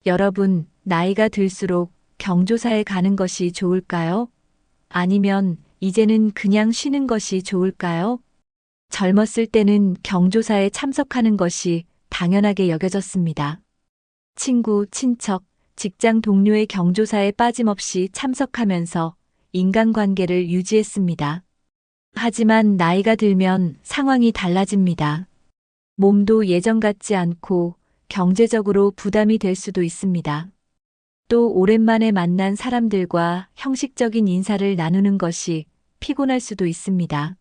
여러분, 나이가 들수록 경조사에 가는 것이 좋을까요? 아니면 이제는 그냥 쉬는 것이 좋을까요? 젊었을 때는 경조사에 참석하는 것이 당연하게 여겨졌습니다. 친구, 친척, 직장 동료의 경조사에 빠짐없이 참석하면서 인간관계를 유지했습니다. 하지만 나이가 들면 상황이 달라집니다. 몸도 예전 같지 않고 경제적으로 부담이 될 수도 있습니다. 또 오랜만에 만난 사람들과 형식적인 인사를 나누는 것이 피곤할 수도 있습니다.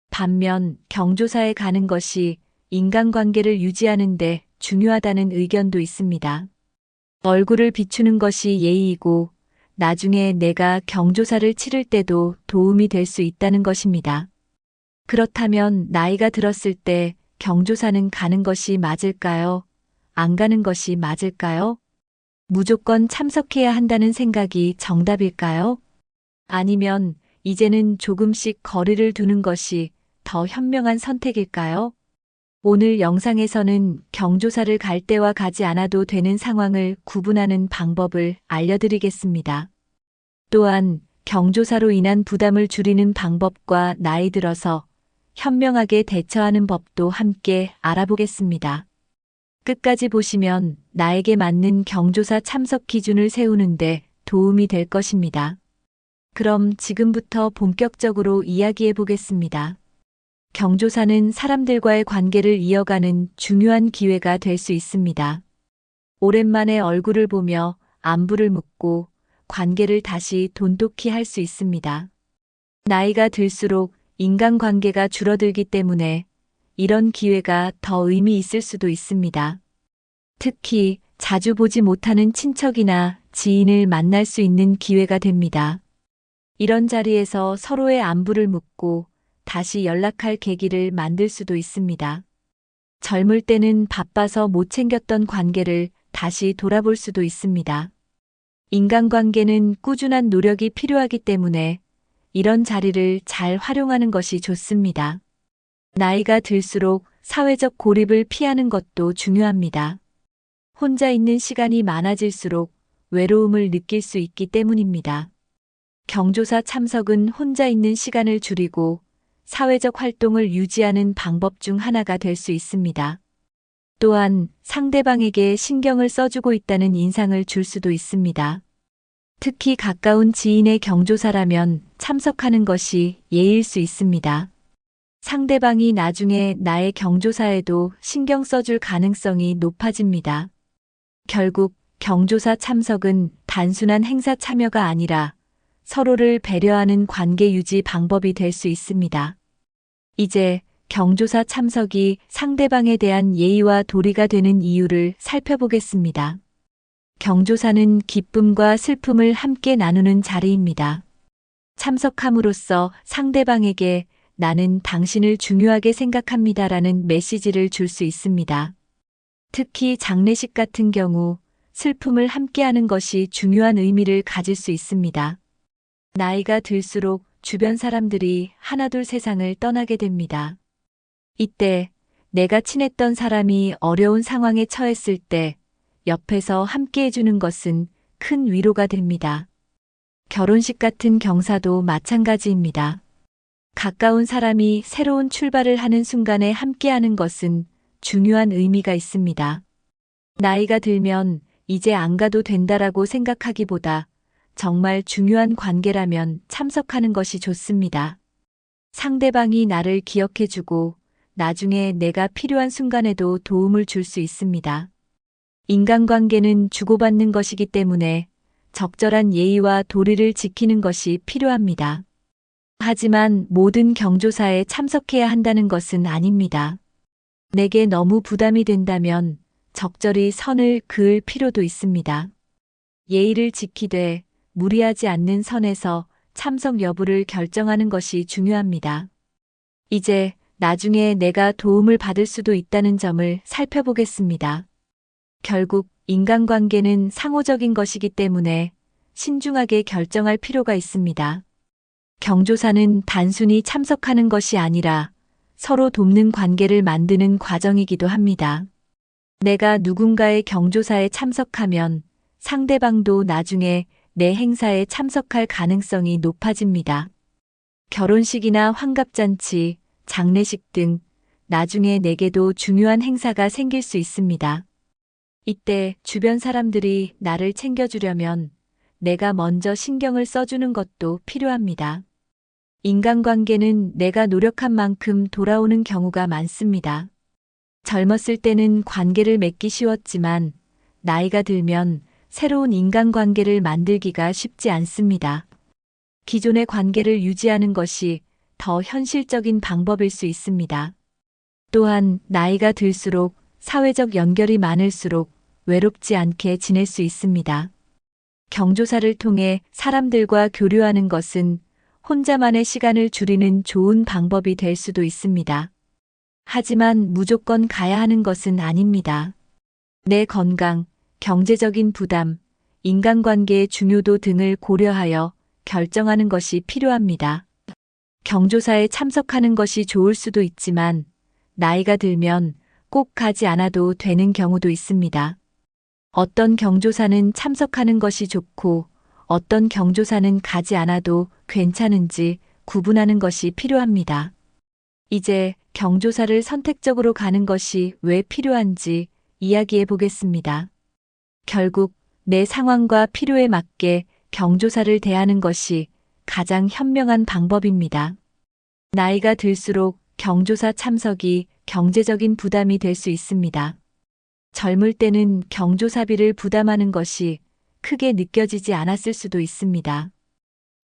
반면 경조사에 가는 것이 인간관계를 유지하는 데 중요하다는 의견도 있습니다. 얼굴을 비추는 것이 예의이고 나중에 내가 경조사를 치를 때도 도움이 될 수 있다는 것입니다. 그렇다면 나이가 들었을 때 경조사는 가는 것이 맞을까요? 안 가는 것이 맞을까요? 무조건 참석해야 한다는 생각이 정답일까요? 아니면 이제는 조금씩 거리를 두는 것이 더 현명한 선택일까요? 오늘 영상에서는 경조사를 갈 때와 가지 않아도 되는 상황을 구분하는 방법을 알려드리겠습니다. 또한 경조사로 인한 부담을 줄이는 방법과 나이 들어서 현명하게 대처하는 법도 함께 알아보겠습니다. 끝까지 보시면 나에게 맞는 경조사 참석 기준을 세우는데 도움이 될 것입니다. 그럼 지금부터 본격적으로 이야기해 보겠습니다. 경조사는 사람들과의 관계를 이어가는 중요한 기회가 될 수 있습니다. 오랜만에 얼굴을 보며 안부를 묻고 관계를 다시 돈독히 할 수 있습니다. 나이가 들수록 인간관계가 줄어들기 때문에 이런 기회가 더 의미 있을 수도 있습니다. 특히 자주 보지 못하는 친척이나 지인을 만날 수 있는 기회가 됩니다. 이런 자리에서 서로의 안부를 묻고 다시 연락할 계기를 만들 수도 있습니다. 젊을 때는 바빠서 못 챙겼던 관계를 다시 돌아볼 수도 있습니다. 인간관계는 꾸준한 노력이 필요하기 때문에 이런 자리를 잘 활용하는 것이 좋습니다. 나이가 들수록 사회적 고립을 피하는 것도 중요합니다. 혼자 있는 시간이 많아질수록 외로움을 느낄 수 있기 때문입니다. 경조사 참석은 혼자 있는 시간을 줄이고 사회적 활동을 유지하는 방법 중 하나가 될 수 있습니다. 또한 상대방에게 신경을 써주고 있다는 인상을 줄 수도 있습니다. 특히 가까운 지인의 경조사라면 참석하는 것이 예의일 수 있습니다. 상대방이 나중에 나의 경조사에도 신경 써줄 가능성이 높아집니다. 결국 경조사 참석은 단순한 행사 참여가 아니라 서로를 배려하는 관계 유지 방법이 될 수 있습니다. 이제 경조사 참석이 상대방에 대한 예의와 도리가 되는 이유를 살펴보겠습니다. 경조사는 기쁨과 슬픔을 함께 나누는 자리입니다. 참석함으로써 상대방에게 나는 당신을 중요하게 생각합니다라는 메시지를 줄 수 있습니다. 특히 장례식 같은 경우 슬픔을 함께하는 것이 중요한 의미를 가질 수 있습니다. 나이가 들수록 주변 사람들이 하나둘 세상을 떠나게 됩니다. 이때 내가 친했던 사람이 어려운 상황에 처했을 때 옆에서 함께 해주는 것은 큰 위로가 됩니다. 결혼식 같은 경사도 마찬가지입니다. 가까운 사람이 새로운 출발을 하는 순간에 함께하는 것은 중요한 의미가 있습니다. 나이가 들면 이제 안 가도 된다라고 생각하기보다 정말 중요한 관계라면 참석하는 것이 좋습니다. 상대방이 나를 기억해주고 나중에 내가 필요한 순간에도 도움을 줄 수 있습니다. 인간관계는 주고받는 것이기 때문에 적절한 예의와 도리를 지키는 것이 필요합니다. 하지만 모든 경조사에 참석해야 한다는 것은 아닙니다. 내게 너무 부담이 된다면 적절히 선을 그을 필요도 있습니다. 예의를 지키되 무리하지 않는 선에서 참석 여부를 결정하는 것이 중요합니다. 이제 나중에 내가 도움을 받을 수도 있다는 점을 살펴보겠습니다. 결국 인간관계는 상호적인 것이기 때문에 신중하게 결정할 필요가 있습니다. 경조사는 단순히 참석하는 것이 아니라 서로 돕는 관계를 만드는 과정이기도 합니다. 내가 누군가의 경조사에 참석하면 상대방도 나중에 내 행사에 참석할 가능성이 높아집니다. 결혼식이나 환갑잔치, 장례식 등 나중에 내게도 중요한 행사가 생길 수 있습니다. 이때 주변 사람들이 나를 챙겨주려면 내가 먼저 신경을 써주는 것도 필요합니다. 인간관계는 내가 노력한 만큼 돌아오는 경우가 많습니다. 젊었을 때는 관계를 맺기 쉬웠지만 나이가 들면 새로운 인간관계를 만들기가 쉽지 않습니다. 기존의 관계를 유지하는 것이 더 현실적인 방법일 수 있습니다. 또한 나이가 들수록 사회적 연결이 많을수록 외롭지 않게 지낼 수 있습니다. 경조사를 통해 사람들과 교류하는 것은 혼자만의 시간을 줄이는 좋은 방법이 될 수도 있습니다. 하지만 무조건 가야 하는 것은 아닙니다. 내 건강, 경제적인 부담, 인간관계의 중요도 등을 고려하여 결정하는 것이 필요합니다. 경조사에 참석하는 것이 좋을 수도 있지만 나이가 들면 꼭 가지 않아도 되는 경우도 있습니다. 어떤 경조사는 참석하는 것이 좋고 어떤 경조사는 가지 않아도 괜찮은지 구분하는 것이 필요합니다. 이제 경조사를 선택적으로 가는 것이 왜 필요한지 이야기해 보겠습니다. 결국 내 상황과 필요에 맞게 경조사를 대하는 것이 가장 현명한 방법입니다. 나이가 들수록 경조사 참석이 경제적인 부담이 될 수 있습니다. 젊을 때는 경조사비를 부담하는 것이 크게 느껴지지 않았을 수도 있습니다.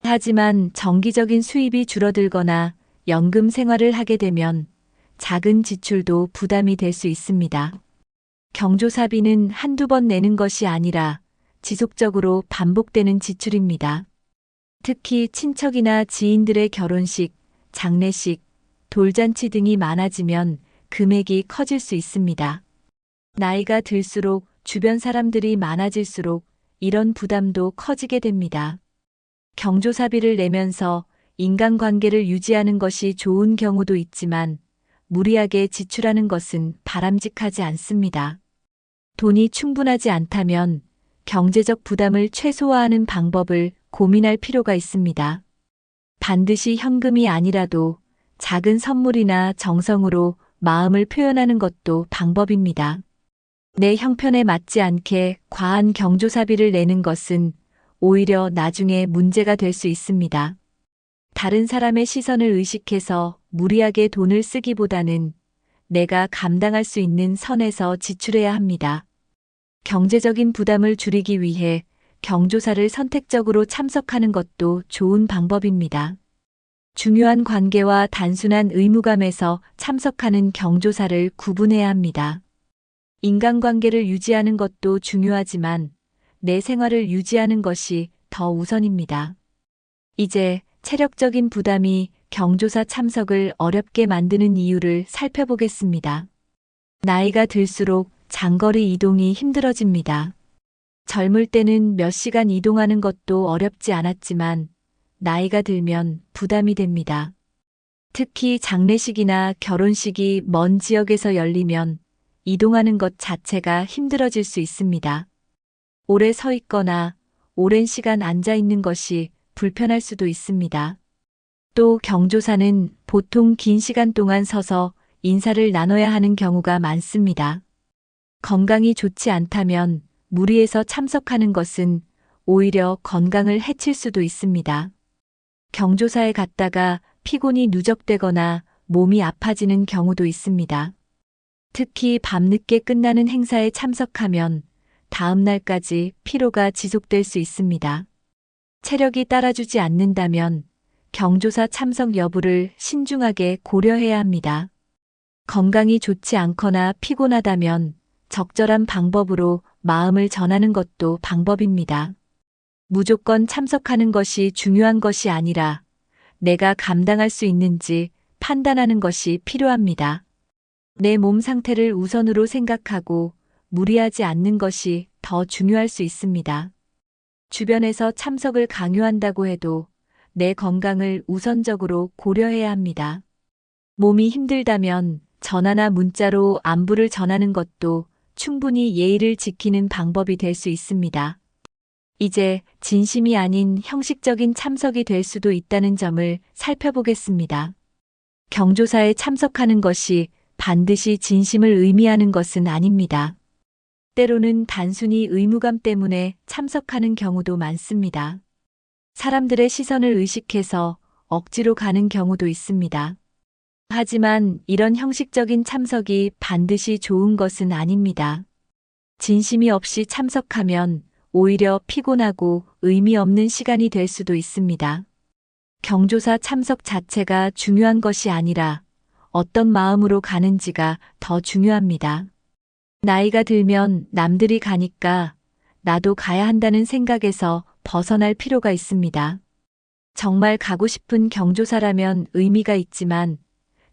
하지만 정기적인 수입이 줄어들거나 연금 생활을 하게 되면 작은 지출도 부담이 될 수 있습니다. 경조사비는 한두 번 내는 것이 아니라 지속적으로 반복되는 지출입니다. 특히 친척이나 지인들의 결혼식, 장례식, 돌잔치 등이 많아지면 금액이 커질 수 있습니다. 나이가 들수록 주변 사람들이 많아질수록 이런 부담도 커지게 됩니다. 경조사비를 내면서 인간관계를 유지하는 것이 좋은 경우도 있지만 무리하게 지출하는 것은 바람직하지 않습니다. 돈이 충분하지 않다면 경제적 부담을 최소화하는 방법을 고민할 필요가 있습니다. 반드시 현금이 아니라도 작은 선물이나 정성으로 마음을 표현하는 것도 방법입니다. 내 형편에 맞지 않게 과한 경조사비를 내는 것은 오히려 나중에 문제가 될 수 있습니다. 다른 사람의 시선을 의식해서 무리하게 돈을 쓰기보다는 내가 감당할 수 있는 선에서 지출해야 합니다. 경제적인 부담을 줄이기 위해 경조사를 선택적으로 참석하는 것도 좋은 방법입니다. 중요한 관계와 단순한 의무감에서 참석하는 경조사를 구분해야 합니다. 인간관계를 유지하는 것도 중요하지만 내 생활을 유지하는 것이 더 우선입니다. 이제 체력적인 부담이 경조사 참석을 어렵게 만드는 이유를 살펴보겠습니다. 나이가 들수록 장거리 이동이 힘들어집니다. 젊을 때는 몇 시간 이동하는 것도 어렵지 않았지만 나이가 들면 부담이 됩니다. 특히 장례식이나 결혼식이 먼 지역에서 열리면 이동하는 것 자체가 힘들어질 수 있습니다. 오래 서 있거나 오랜 시간 앉아 있는 것이 불편할 수도 있습니다. 또 경조사는 보통 긴 시간 동안 서서 인사를 나눠야 하는 경우가 많습니다. 건강이 좋지 않다면 무리해서 참석하는 것은 오히려 건강을 해칠 수도 있습니다. 경조사에 갔다가 피곤이 누적되거나 몸이 아파지는 경우도 있습니다. 특히 밤늦게 끝나는 행사에 참석하면 다음 날까지 피로가 지속될 수 있습니다. 체력이 따라주지 않는다면 경조사 참석 여부를 신중하게 고려해야 합니다. 건강이 좋지 않거나 피곤하다면 적절한 방법으로 마음을 전하는 것도 방법입니다. 무조건 참석하는 것이 중요한 것이 아니라 내가 감당할 수 있는지 판단하는 것이 필요합니다. 내 몸 상태를 우선으로 생각하고 무리하지 않는 것이 더 중요할 수 있습니다. 주변에서 참석을 강요한다고 해도 내 건강을 우선적으로 고려해야 합니다. 몸이 힘들다면 전화나 문자로 안부를 전하는 것도 충분히 예의를 지키는 방법이 될 수 있습니다. 이제 진심이 아닌 형식적인 참석이 될 수도 있다는 점을 살펴보겠습니다. 경조사에 참석하는 것이 반드시 진심을 의미하는 것은 아닙니다. 때로는 단순히 의무감 때문에 참석하는 경우도 많습니다. 사람들의 시선을 의식해서 억지로 가는 경우도 있습니다. 하지만 이런 형식적인 참석이 반드시 좋은 것은 아닙니다. 진심이 없이 참석하면 오히려 피곤하고 의미 없는 시간이 될 수도 있습니다. 경조사 참석 자체가 중요한 것이 아니라 어떤 마음으로 가는지가 더 중요합니다. 나이가 들면 남들이 가니까 나도 가야 한다는 생각에서 벗어날 필요가 있습니다. 정말 가고 싶은 경조사라면 의미가 있지만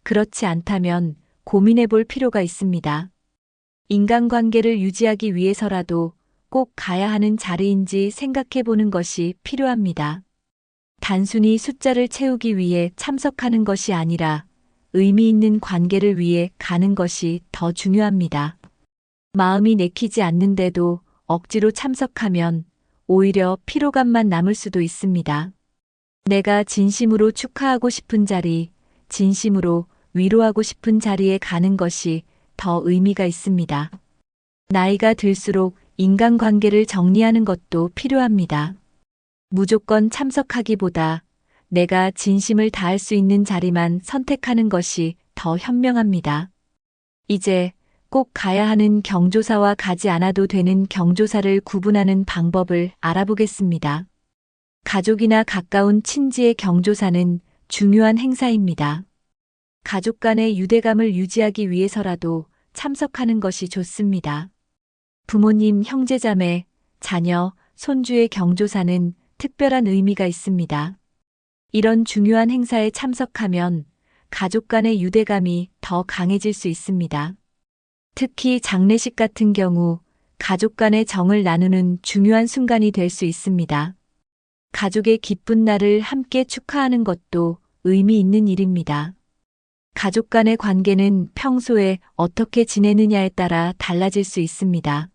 그렇지 않다면 고민해 볼 필요가 있습니다. 인간관계를 유지하기 위해서라도 꼭 가야 하는 자리인지 생각해 보는 것이 필요합니다. 단순히 숫자를 채우기 위해 참석하는 것이 아니라 의미 있는 관계를 위해 가는 것이 더 중요합니다. 마음이 내키지 않는데도 억지로 참석하면 오히려 피로감만 남을 수도 있습니다. 내가 진심으로 축하하고 싶은 자리, 진심으로 위로하고 싶은 자리에 가는 것이 더 의미가 있습니다. 나이가 들수록 인간관계를 정리하는 것도 필요합니다. 무조건 참석하기보다 내가 진심을 다할 수 있는 자리만 선택하는 것이 더 현명합니다. 이제 꼭 가야 하는 경조사와 가지 않아도 되는 경조사를 구분하는 방법을 알아보겠습니다. 가족이나 가까운 친지의 경조사는 중요한 행사입니다. 가족 간의 유대감을 유지하기 위해서라도 참석하는 것이 좋습니다. 부모님, 형제자매, 자녀, 손주의 경조사는 특별한 의미가 있습니다. 이런 중요한 행사에 참석하면 가족 간의 유대감이 더 강해질 수 있습니다. 특히 장례식 같은 경우 가족 간의 정을 나누는 중요한 순간이 될 수 있습니다. 가족의 기쁜 날을 함께 축하하는 것도 의미 있는 일입니다. 가족 간의 관계는 평소에 어떻게 지내느냐에 따라 달라질 수 있습니다.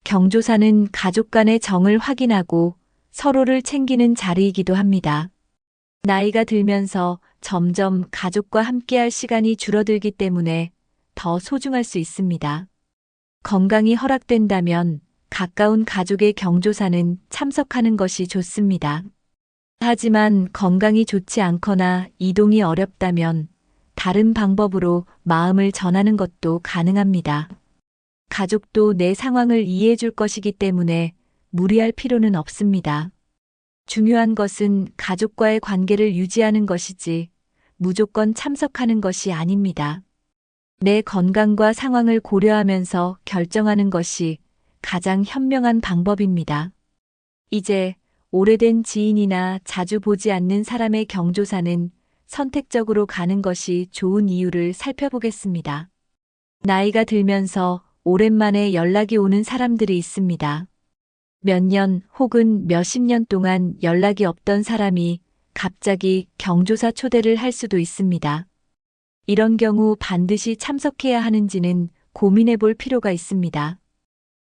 경조사는 가족 간의 정을 확인하고 서로를 챙기는 자리이기도 합니다. 나이가 들면서 점점 가족과 함께할 시간이 줄어들기 때문에 더 소중할 수 있습니다. 건강이 허락된다면 가까운 가족의 경조사는 참석하는 것이 좋습니다. 하지만 건강이 좋지 않거나 이동이 어렵다면 다른 방법으로 마음을 전하는 것도 가능합니다. 가족도 내 상황을 이해해 줄 것이기 때문에 무리할 필요는 없습니다. 중요한 것은 가족과의 관계를 유지하는 것이지 무조건 참석하는 것이 아닙니다. 내 건강과 상황을 고려하면서 결정하는 것이 가장 현명한 방법입니다. 이제 오래된 지인이나 자주 보지 않는 사람의 경조사는 선택적으로 가는 것이 좋은 이유를 살펴보겠습니다. 나이가 들면서 오랜만에 연락이 오는 사람들이 있습니다. 몇 년 혹은 몇십 년 동안 연락이 없던 사람이 갑자기 경조사 초대를 할 수도 있습니다. 이런 경우 반드시 참석해야 하는지는 고민해 볼 필요가 있습니다.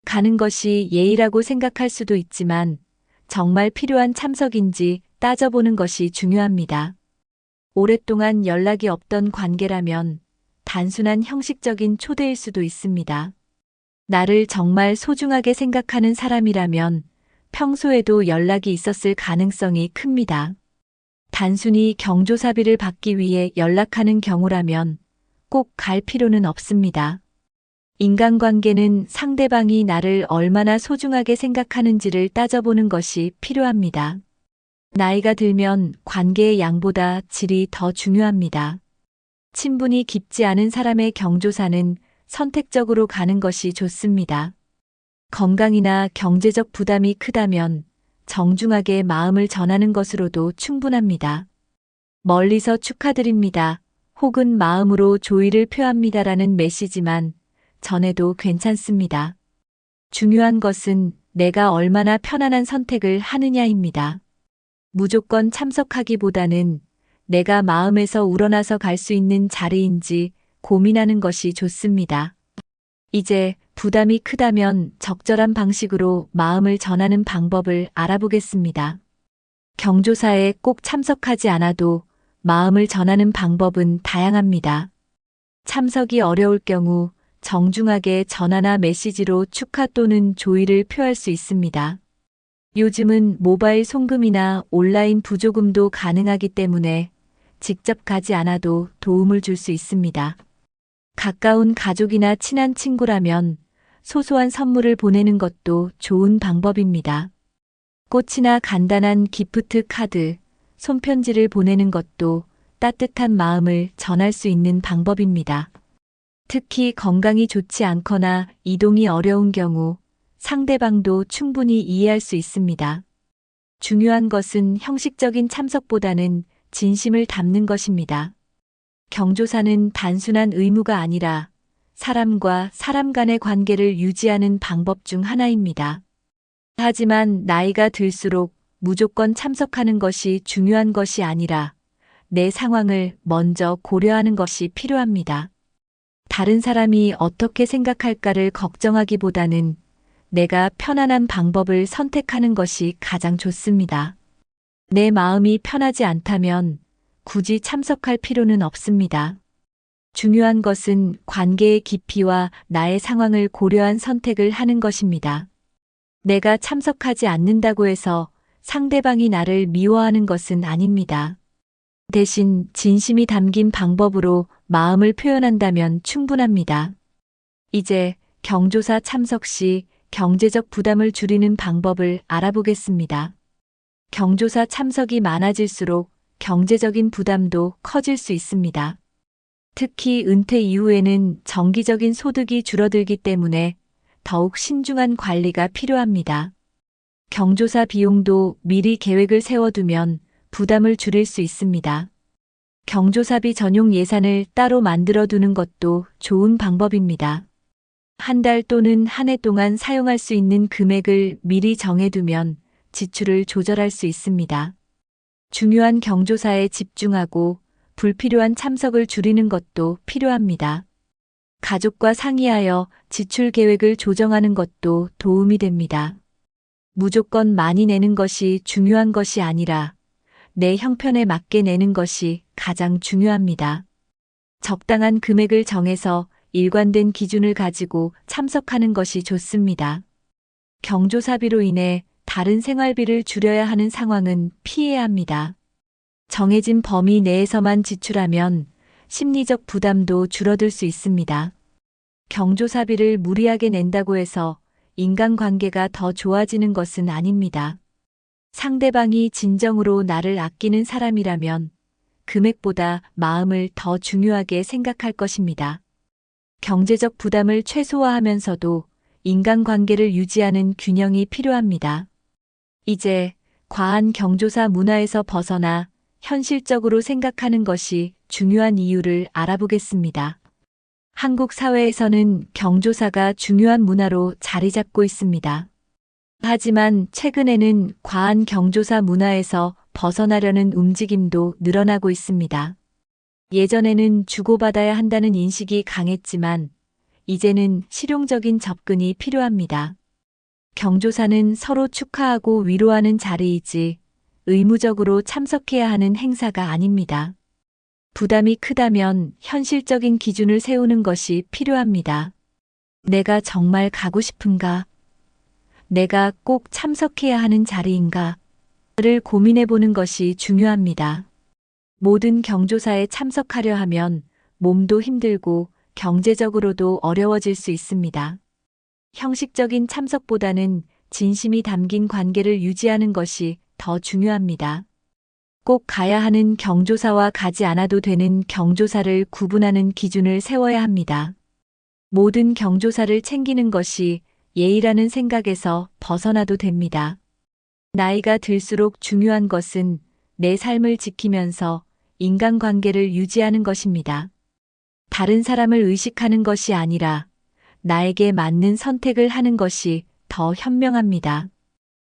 가는 것이 예의라고 생각할 수도 있지만 정말 필요한 참석인지 따져보는 것이 중요합니다. 오랫동안 연락이 없던 관계라면 단순한 형식적인 초대일 수도 있습니다. 나를 정말 소중하게 생각하는 사람이라면 평소에도 연락이 있었을 가능성이 큽니다. 단순히 경조사비를 받기 위해 연락하는 경우라면 꼭 갈 필요는 없습니다. 인간관계는 상대방이 나를 얼마나 소중하게 생각하는지를 따져보는 것이 필요합니다. 나이가 들면 관계의 양보다 질이 더 중요합니다. 친분이 깊지 않은 사람의 경조사는 선택적으로 가는 것이 좋습니다. 건강이나 경제적 부담이 크다면 정중하게 마음을 전하는 것으로도 충분합니다. 멀리서 축하드립니다. 혹은 마음으로 조의를 표합니다라는 메시지만 전해도 괜찮습니다. 중요한 것은 내가 얼마나 편안한 선택을 하느냐입니다. 무조건 참석하기보다는 내가 마음에서 우러나서 갈 수 있는 자리인지 고민하는 것이 좋습니다. 이제 부담이 크다면 적절한 방식으로 마음을 전하는 방법을 알아보겠습니다. 경조사에 꼭 참석하지 않아도 마음을 전하는 방법은 다양합니다. 참석이 어려울 경우 정중하게 전화나 메시지로 축하 또는 조의를 표할 수 있습니다. 요즘은 모바일 송금이나 온라인 부조금도 가능하기 때문에 직접 가지 않아도 도움을 줄 수 있습니다. 가까운 가족이나 친한 친구라면 소소한 선물을 보내는 것도 좋은 방법입니다. 꽃이나 간단한 기프트 카드, 손편지를 보내는 것도 따뜻한 마음을 전할 수 있는 방법입니다. 특히 건강이 좋지 않거나 이동이 어려운 경우 상대방도 충분히 이해할 수 있습니다. 중요한 것은 형식적인 참석보다는 진심을 담는 것입니다. 경조사는 단순한 의무가 아니라 사람과 사람 간의 관계를 유지하는 방법 중 하나입니다. 하지만 나이가 들수록 무조건 참석하는 것이 중요한 것이 아니라 내 상황을 먼저 고려하는 것이 필요합니다. 다른 사람이 어떻게 생각할까를 걱정하기보다는 내가 편안한 방법을 선택하는 것이 가장 좋습니다. 내 마음이 편하지 않다면 굳이 참석할 필요는 없습니다. 중요한 것은 관계의 깊이와 나의 상황을 고려한 선택을 하는 것입니다. 내가 참석하지 않는다고 해서 상대방이 나를 미워하는 것은 아닙니다. 대신 진심이 담긴 방법으로 마음을 표현한다면 충분합니다. 이제 경조사 참석 시 경제적 부담을 줄이는 방법을 알아보겠습니다. 경조사 참석이 많아질수록 경제적인 부담도 커질 수 있습니다. 특히 은퇴 이후에는 정기적인 소득이 줄어들기 때문에 더욱 신중한 관리가 필요합니다. 경조사 비용도 미리 계획을 세워두면 부담을 줄일 수 있습니다. 경조사비 전용 예산을 따로 만들어 두는 것도 좋은 방법입니다. 한 달 또는 한 해 동안 사용할 수 있는 금액을 미리 정해두면 지출을 조절할 수 있습니다. 중요한 경조사에 집중하고 불필요한 참석을 줄이는 것도 필요합니다. 가족과 상의하여 지출 계획을 조정하는 것도 도움이 됩니다. 무조건 많이 내는 것이 중요한 것이 아니라 내 형편에 맞게 내는 것이 가장 중요합니다. 적당한 금액을 정해서 일관된 기준을 가지고 참석하는 것이 좋습니다. 경조사비로 인해 다른 생활비를 줄여야 하는 상황은 피해야 합니다. 정해진 범위 내에서만 지출하면 심리적 부담도 줄어들 수 있습니다. 경조사비를 무리하게 낸다고 해서 인간관계가 더 좋아지는 것은 아닙니다. 상대방이 진정으로 나를 아끼는 사람이라면 금액보다 마음을 더 중요하게 생각할 것입니다. 경제적 부담을 최소화하면서도 인간관계를 유지하는 균형이 필요합니다. 이제 과한 경조사 문화에서 벗어나 현실적으로 생각하는 것이 중요한 이유를 알아보겠습니다. 한국 사회에서는 경조사가 중요한 문화로 자리 잡고 있습니다. 하지만 최근에는 과한 경조사 문화에서 벗어나려는 움직임도 늘어나고 있습니다. 예전에는 주고받아야 한다는 인식이 강했지만 이제는 실용적인 접근이 필요합니다. 경조사는 서로 축하하고 위로하는 자리이지 의무적으로 참석해야 하는 행사가 아닙니다. 부담이 크다면 현실적인 기준을 세우는 것이 필요합니다. 내가 정말 가고 싶은가? 내가 꼭 참석해야 하는 자리인가? 를 고민해 보는 것이 중요합니다. 모든 경조사에 참석하려 하면 몸도 힘들고 경제적으로도 어려워질 수 있습니다. 형식적인 참석보다는 진심이 담긴 관계를 유지하는 것이 더 중요합니다. 꼭 가야 하는 경조사와 가지 않아도 되는 경조사를 구분하는 기준을 세워야 합니다. 모든 경조사를 챙기는 것이 예의라는 생각에서 벗어나도 됩니다. 나이가 들수록 중요한 것은 내 삶을 지키면서 인간관계를 유지하는 것입니다. 다른 사람을 의식하는 것이 아니라 나에게 맞는 선택을 하는 것이 더 현명합니다.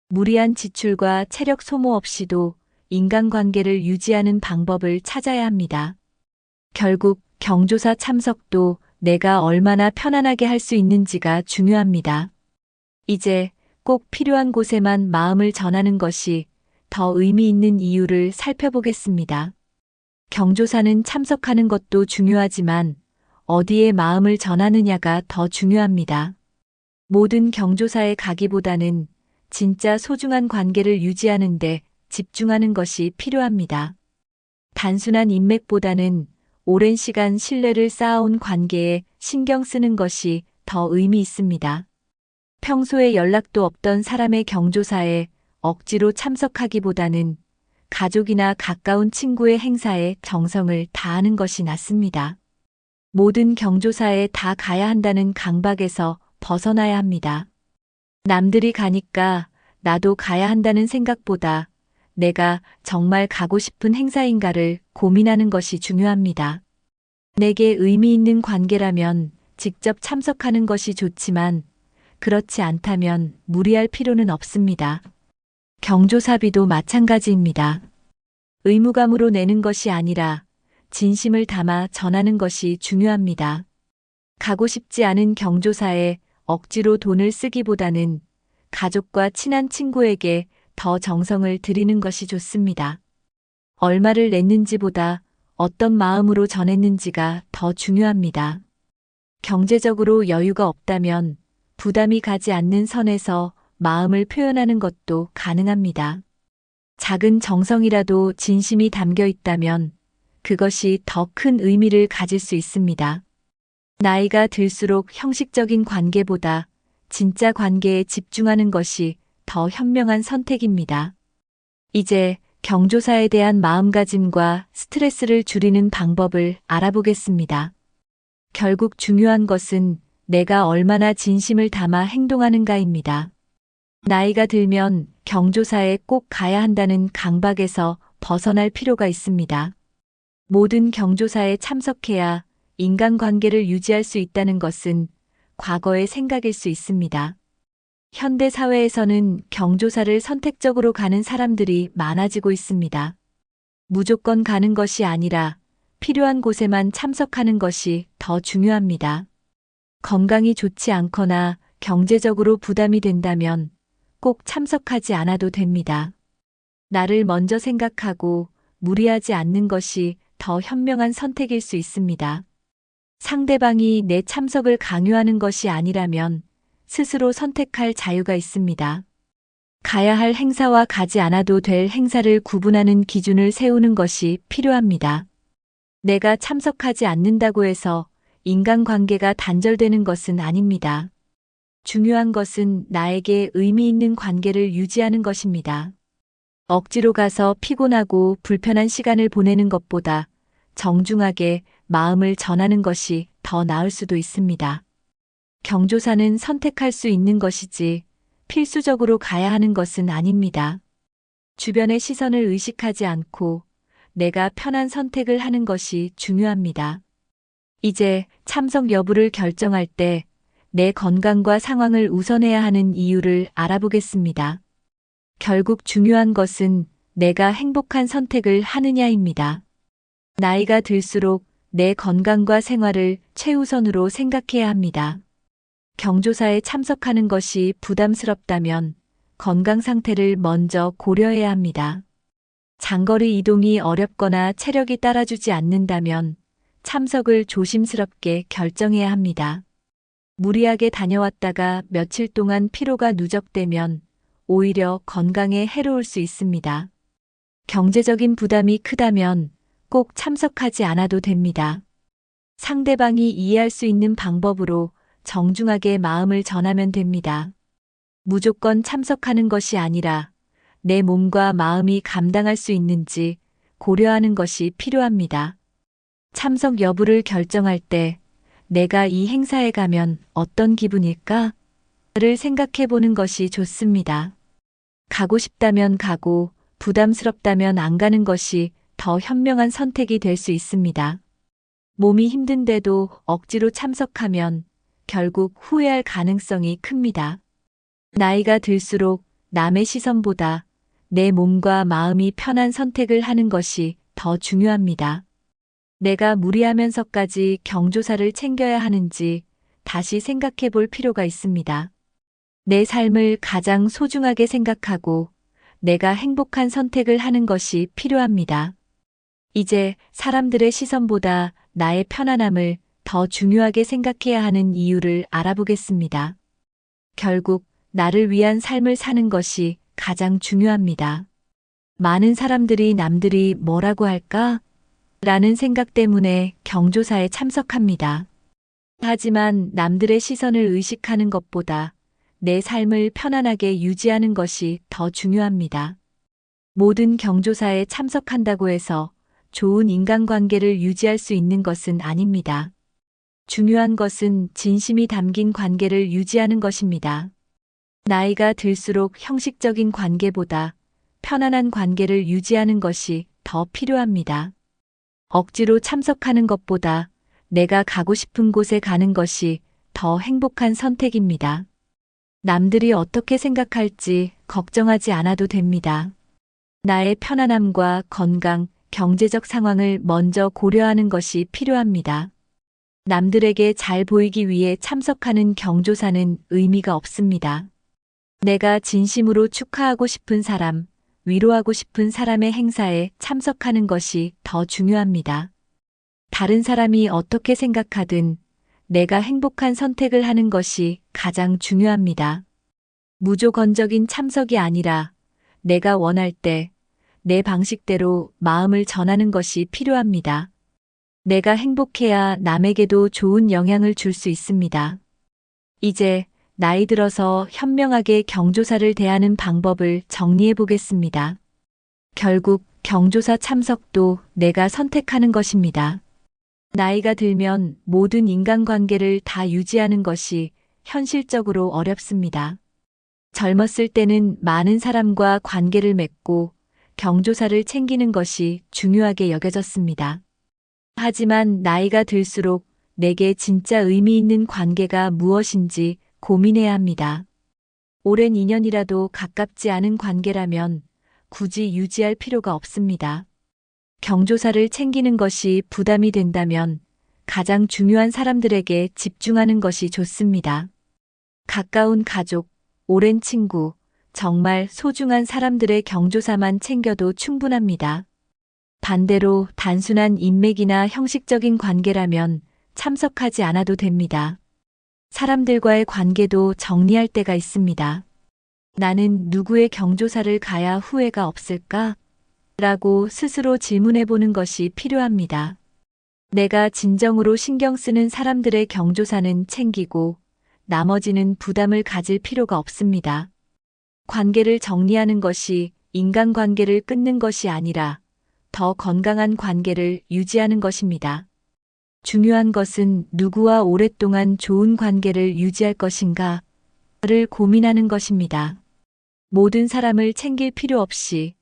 무리한 지출과 체력 소모 없이도 인간관계를 유지하는 방법을 찾아야 합니다. 결국 경조사 참석도 내가 얼마나 편안하게 할 수 있는지가 중요합니다. 이제 꼭 필요한 곳에만 마음을 전하는 것이 더 의미 있는 이유를 살펴보겠습니다. 경조사는 참석하는 것도 중요하지만 어디에 마음을 전하느냐가 더 중요합니다. 모든 경조사에 가기보다는 진짜 소중한 관계를 유지하는 데 집중하는 것이 필요합니다. 단순한 인맥보다는 오랜 시간 신뢰를 쌓아온 관계에 신경 쓰는 것이 더 의미 있습니다. 평소에 연락도 없던 사람의 경조사에 억지로 참석하기보다는 가족이나 가까운 친구의 행사에 정성을 다하는 것이 낫습니다. 모든 경조사에 다 가야 한다는 강박에서 벗어나야 합니다. 남들이 가니까 나도 가야 한다는 생각보다 내가 정말 가고 싶은 행사인가를 고민하는 것이 중요합니다. 내게 의미 있는 관계라면 직접 참석하는 것이 좋지만 그렇지 않다면 무리할 필요는 없습니다. 경조사비도 마찬가지입니다. 의무감으로 내는 것이 아니라 진심을 담아 전하는 것이 중요합니다. 가고 싶지 않은 경조사에 억지로 돈을 쓰기보다는 가족과 친한 친구에게 더 정성을 들이는 것이 좋습니다. 얼마를 냈는지보다 어떤 마음으로 전했는지가 더 중요합니다. 경제적으로 여유가 없다면 부담이 가지 않는 선에서 마음을 표현하는 것도 가능합니다. 작은 정성이라도 진심이 담겨 있다면 그것이 더 큰 의미를 가질 수 있습니다. 나이가 들수록 형식적인 관계보다 진짜 관계에 집중하는 것이 더 현명한 선택입니다. 이제 경조사에 대한 마음가짐과 스트레스를 줄이는 방법을 알아보겠습니다. 결국 중요한 것은 내가 얼마나 진심을 담아 행동하는가입니다. 나이가 들면 경조사에 꼭 가야 한다는 강박에서 벗어날 필요가 있습니다. 모든 경조사에 참석해야 인간관계를 유지할 수 있다는 것은 과거의 생각일 수 있습니다. 현대 사회에서는 경조사를 선택적으로 가는 사람들이 많아지고 있습니다. 무조건 가는 것이 아니라 필요한 곳에만 참석하는 것이 더 중요합니다. 건강이 좋지 않거나 경제적으로 부담이 된다면 꼭 참석하지 않아도 됩니다. 나를 먼저 생각하고 무리하지 않는 것이 더 현명한 선택일 수 있습니다. 상대방이 내 참석을 강요하는 것이 아니라면 스스로 선택할 자유가 있습니다. 가야 할 행사와 가지 않아도 될 행사를 구분하는 기준을 세우는 것이 필요합니다. 내가 참석하지 않는다고 해서 인간관계가 단절되는 것은 아닙니다. 중요한 것은 나에게 의미 있는 관계를 유지하는 것입니다. 억지로 가서 피곤하고 불편한 시간을 보내는 것보다 정중하게 마음을 전하는 것이 더 나을 수도 있습니다. 경조사는 선택할 수 있는 것이지 필수적으로 가야 하는 것은 아닙니다. 주변의 시선을 의식하지 않고 내가 편한 선택을 하는 것이 중요합니다. 이제 참석 여부를 결정할 때 내 건강과 상황을 우선해야 하는 이유를 알아보겠습니다. 결국 중요한 것은 내가 행복한 선택을 하느냐입니다. 나이가 들수록 내 건강과 생활을 최우선으로 생각해야 합니다. 경조사에 참석하는 것이 부담스럽다면 건강 상태를 먼저 고려해야 합니다. 장거리 이동이 어렵거나 체력이 따라주지 않는다면 참석을 조심스럽게 결정해야 합니다. 무리하게 다녀왔다가 며칠 동안 피로가 누적되면 오히려 건강에 해로울 수 있습니다. 경제적인 부담이 크다면 꼭 참석하지 않아도 됩니다. 상대방이 이해할 수 있는 방법으로 정중하게 마음을 전하면 됩니다. 무조건 참석하는 것이 아니라 내 몸과 마음이 감당할 수 있는지 고려하는 것이 필요합니다. 참석 여부를 결정할 때 내가 이 행사에 가면 어떤 기분일까? 를 생각해 보는 것이 좋습니다. 가고 싶다면 가고 부담스럽다면 안 가는 것이 더 현명한 선택이 될 수 있습니다. 몸이 힘든데도 억지로 참석하면 결국 후회할 가능성이 큽니다. 나이가 들수록 남의 시선보다 내 몸과 마음이 편한 선택을 하는 것이 더 중요합니다. 내가 무리하면서까지 경조사를 챙겨야 하는지 다시 생각해 볼 필요가 있습니다. 내 삶을 가장 소중하게 생각하고 내가 행복한 선택을 하는 것이 필요합니다. 이제 사람들의 시선보다 나의 편안함을 더 중요하게 생각해야 하는 이유를 알아보겠습니다. 결국 나를 위한 삶을 사는 것이 가장 중요합니다. 많은 사람들이 남들이 뭐라고 할까? 라는 생각 때문에 경조사에 참석합니다. 하지만 남들의 시선을 의식하는 것보다 내 삶을 편안하게 유지하는 것이 더 중요합니다. 모든 경조사에 참석한다고 해서 좋은 인간관계를 유지할 수 있는 것은 아닙니다. 중요한 것은 진심이 담긴 관계를 유지하는 것입니다. 나이가 들수록 형식적인 관계보다 편안한 관계를 유지하는 것이 더 필요합니다. 억지로 참석하는 것보다 내가 가고 싶은 곳에 가는 것이 더 행복한 선택입니다. 남들이 어떻게 생각할지 걱정하지 않아도 됩니다. 나의 편안함과 건강, 경제적 상황을 먼저 고려하는 것이 필요합니다. 남들에게 잘 보이기 위해 참석하는 경조사는 의미가 없습니다. 내가 진심으로 축하하고 싶은 사람, 위로하고 싶은 사람의 행사에 참석하는 것이 더 중요합니다. 다른 사람이 어떻게 생각하든 내가 행복한 선택을 하는 것이 가장 중요합니다. 무조건적인 참석이 아니라 내가 원할 때 내 방식대로 마음을 전하는 것이 필요합니다. 내가 행복해야 남에게도 좋은 영향을 줄 수 있습니다. 이제 나이 들어서 현명하게 경조사를 대하는 방법을 정리해 보겠습니다. 결국 경조사 참석도 내가 선택하는 것입니다. 나이가 들면 모든 인간관계를 다 유지하는 것이 현실적으로 어렵습니다. 젊었을 때는 많은 사람과 관계를 맺고 경조사를 챙기는 것이 중요하게 여겨졌습니다. 하지만 나이가 들수록 내게 진짜 의미 있는 관계가 무엇인지 고민해야 합니다. 오랜 인연이라도 가깝지 않은 관계라면 굳이 유지할 필요가 없습니다. 경조사를 챙기는 것이 부담이 된다면 가장 중요한 사람들에게 집중하는 것이 좋습니다. 가까운 가족, 오랜 친구, 정말 소중한 사람들의 경조사만 챙겨도 충분합니다. 반대로 단순한 인맥이나 형식적인 관계라면 참석하지 않아도 됩니다. 사람들과의 관계도 정리할 때가 있습니다. 나는 누구의 경조사를 가야 후회가 없을까? 라고 스스로 질문해 보는 것이 필요합니다. 내가 진정으로 신경 쓰는 사람들의 경조사는 챙기고 나머지는 부담을 가질 필요가 없습니다. 관계를 정리하는 것이 인간관계를 끊는 것이 아니라 더 건강한 관계를 유지하는 것입니다. 중요한 것은 누구와 오랫동안 좋은 관계를 유지할 것인가를 고민하는 것입니다. 모든 사람을 챙길 필요 없이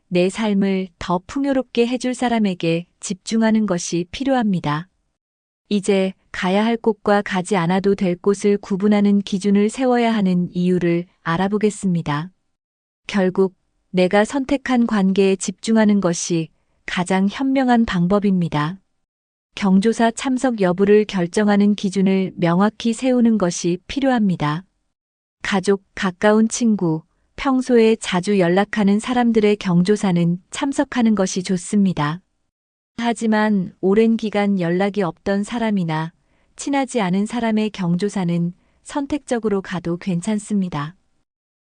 내 삶을 더 풍요롭게 해줄 사람에게 집중하는 것이 필요합니다. 이제 가야 할 곳과 가지 않아도 될 곳을 구분하는 기준을 세워야 하는 이유를 알아보겠습니다. 결국 내가 선택한 관계에 집중하는 것이 가장 현명한 방법입니다. 경조사 참석 여부를 결정하는 기준을 명확히 세우는 것이 필요합니다. 가족, 가까운 친구, 평소에 자주 연락하는 사람들의 경조사는 참석하는 것이 좋습니다. 하지만 오랜 기간 연락이 없던 사람이나 친하지 않은 사람의 경조사는 선택적으로 가도 괜찮습니다.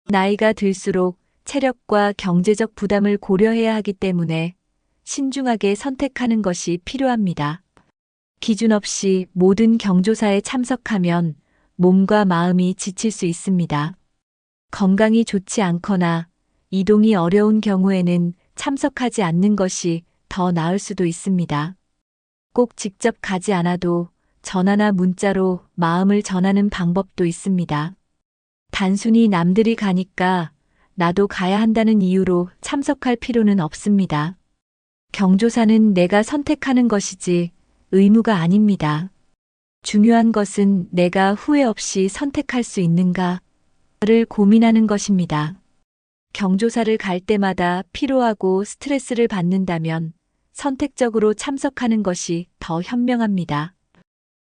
나이가 들수록 체력과 경제적 부담을 고려해야 하기 때문에 신중하게 선택하는 것이 필요합니다. 기준 없이 모든 경조사에 참석하면 몸과 마음이 지칠 수 있습니다. 건강이 좋지 않거나 이동이 어려운 경우에는 참석하지 않는 것이 더 나을 수도 있습니다. 꼭 직접 가지 않아도 전화나 문자로 마음을 전하는 방법도 있습니다. 단순히 남들이 가니까 나도 가야 한다는 이유로 참석할 필요는 없습니다. 경조사는 내가 선택하는 것이지 의무가 아닙니다. 중요한 것은 내가 후회 없이 선택할 수 있는가를 고민하는 것입니다. 경조사를 갈 때마다 피로하고 스트레스를 받는다면 선택적으로 참석하는 것이 더 현명합니다.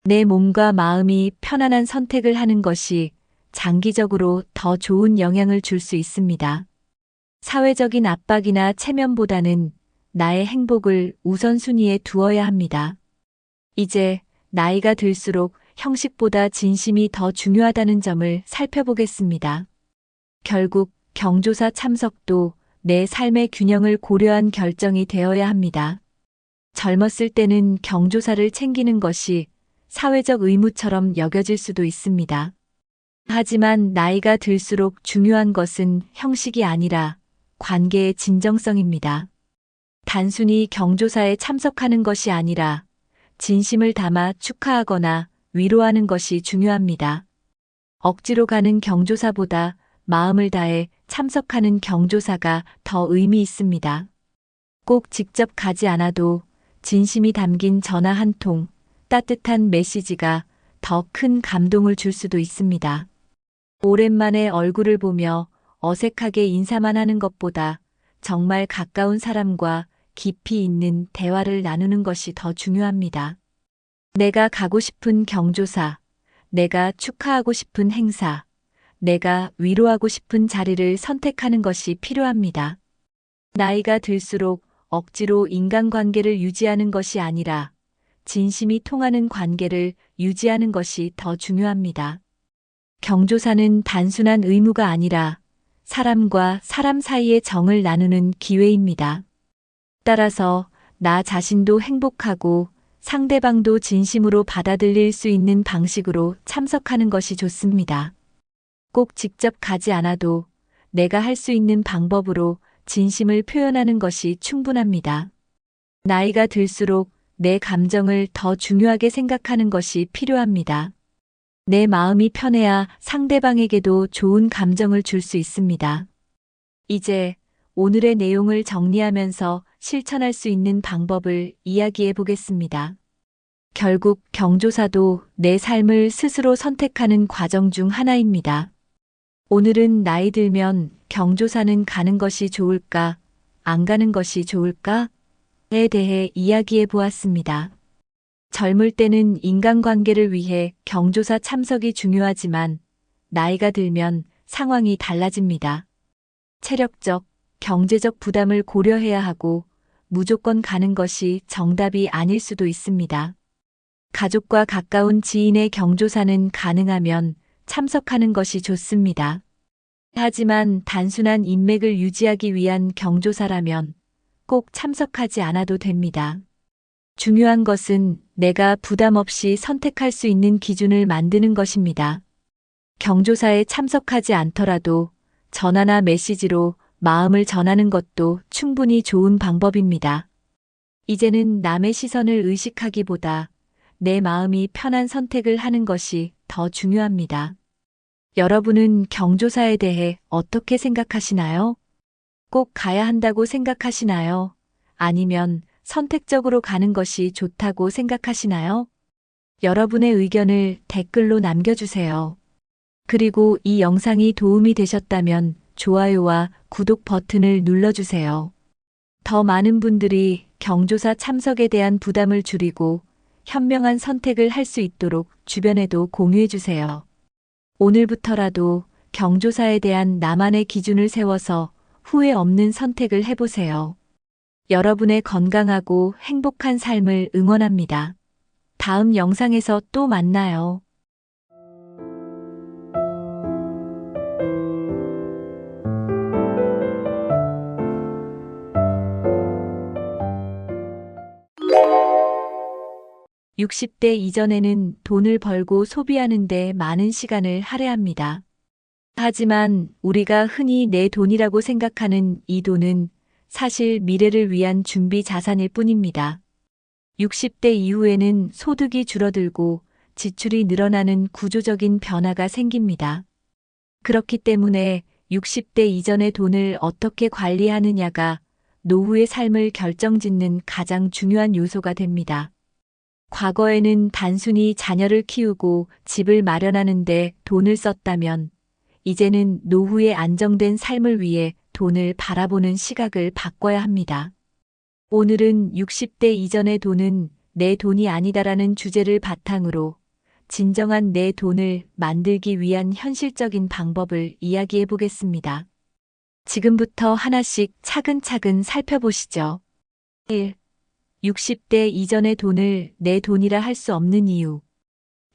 내 몸과 마음이 편안한 선택을 하는 것이 장기적으로 더 좋은 영향을 줄 수 있습니다. 사회적인 압박이나 체면보다는 나의 행복을 우선순위에 두어야 합니다. 이제 나이가 들수록 형식보다 진심이 더 중요하다는 점을 살펴보겠습니다. 결국 경조사 참석도 내 삶의 균형을 고려한 결정이 되어야 합니다. 젊었을 때는 경조사를 챙기는 것이 사회적 의무처럼 여겨질 수도 있습니다. 하지만 나이가 들수록 중요한 것은 형식이 아니라 관계의 진정성입니다. 단순히 경조사에 참석하는 것이 아니라 진심을 담아 축하하거나 위로하는 것이 중요합니다. 억지로 가는 경조사보다 마음을 다해 참석하는 경조사가 더 의미 있습니다. 꼭 직접 가지 않아도 진심이 담긴 전화 한 통, 따뜻한 메시지가 더 큰 감동을 줄 수도 있습니다. 오랜만에 얼굴을 보며 어색하게 인사만 하는 것보다 정말 가까운 사람과 깊이 있는 대화를 나누는 것이 더 중요합니다. 내가 가고 싶은 경조사, 내가 축하하고 싶은 행사, 내가 위로하고 싶은 자리를 선택하는 것이 필요합니다. 나이가 들수록 억지로 인간관계를 유지하는 것이 아니라 진심이 통하는 관계를 유지하는 것이 더 중요합니다. 경조사는 단순한 의무가 아니라 사람과 사람 사이의 정을 나누는 기회입니다. 따라서 나 자신도 행복하고 상대방도 진심으로 받아들일 수 있는 방식으로 참석하는 것이 좋습니다. 꼭 직접 가지 않아도 내가 할 수 있는 방법으로 진심을 표현하는 것이 충분합니다. 나이가 들수록 내 감정을 더 중요하게 생각하는 것이 필요합니다. 내 마음이 편해야 상대방에게도 좋은 감정을 줄 수 있습니다. 이제 오늘의 내용을 정리하면서 실천할 수 있는 방법을 이야기해 보겠습니다. 결국 경조사도 내 삶을 스스로 선택하는 과정 중 하나입니다. 오늘은 나이 들면 경조사는 가는 것이 좋을까, 안 가는 것이 좋을까? 에 대해 이야기해 보았습니다. 젊을 때는 인간관계를 위해 경조사 참석이 중요하지만 나이가 들면 상황이 달라집니다. 체력적, 경제적 부담을 고려해야 하고 무조건 가는 것이 정답이 아닐 수도 있습니다. 가족과 가까운 지인의 경조사는 가능하면 참석하는 것이 좋습니다. 하지만 단순한 인맥을 유지하기 위한 경조사라면 꼭 참석하지 않아도 됩니다. 중요한 것은 내가 부담 없이 선택할 수 있는 기준을 만드는 것입니다. 경조사에 참석하지 않더라도 전화나 메시지로 마음을 전하는 것도 충분히 좋은 방법입니다. 이제는 남의 시선을 의식하기보다 내 마음이 편한 선택을 하는 것이 더 중요합니다. 여러분은 경조사에 대해 어떻게 생각하시나요? 꼭 가야 한다고 생각하시나요? 아니면 선택적으로 가는 것이 좋다고 생각하시나요? 여러분의 의견을 댓글로 남겨주세요. 그리고 이 영상이 도움이 되셨다면 좋아요와 구독 버튼을 눌러주세요. 더 많은 분들이 경조사 참석에 대한 부담을 줄이고 현명한 선택을 할 수 있도록 주변에도 공유해주세요. 오늘부터라도 경조사에 대한 나만의 기준을 세워서 후회 없는 선택을 해보세요. 여러분의 건강하고 행복한 삶을 응원합니다. 다음 영상에서 또 만나요. (60대) 이전에는 돈을 벌고 소비하는 데 많은 시간을 할애합니다. 하지만 우리가 흔히 내 돈이라고 생각하는 이 돈은 사실 미래를 위한 준비 자산일 뿐입니다. 60대 이후에는 소득이 줄어들고 지출이 늘어나는 구조적인 변화가 생깁니다. 그렇기 때문에 60대 이전의 돈을 어떻게 관리하느냐가 노후의 삶을 결정짓는 가장 중요한 요소가 됩니다. 과거에는 단순히 자녀를 키우고 집을 마련하는 데 돈을 썼다면 이제는 노후의 안정된 삶을 위해 돈을 바라보는 시각을 바꿔야 합니다. 오늘은 60대 이전의 돈은 내 돈이 아니다라는 주제를 바탕으로 진정한 내 돈을 만들기 위한 현실적인 방법을 이야기해 보겠습니다. 지금부터 하나씩 차근차근 살펴보시죠. 1. 60대 이전의 돈을 내 돈이라 할 수 없는 이유.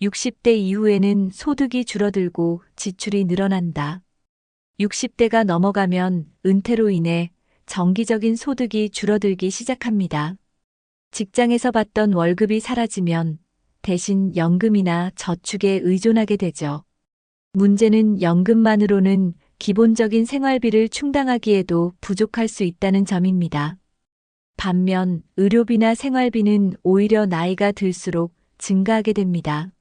60대 이후에는 소득이 줄어들고 지출이 늘어난다. 60대가 넘어가면 은퇴로 인해 정기적인 소득이 줄어들기 시작합니다. 직장에서 받던 월급이 사라지면 대신 연금이나 저축에 의존하게 되죠. 문제는 연금만으로는 기본적인 생활비를 충당하기에도 부족할 수 있다는 점입니다. 반면 의료비나 생활비는 오히려 나이가 들수록 증가하게 됩니다.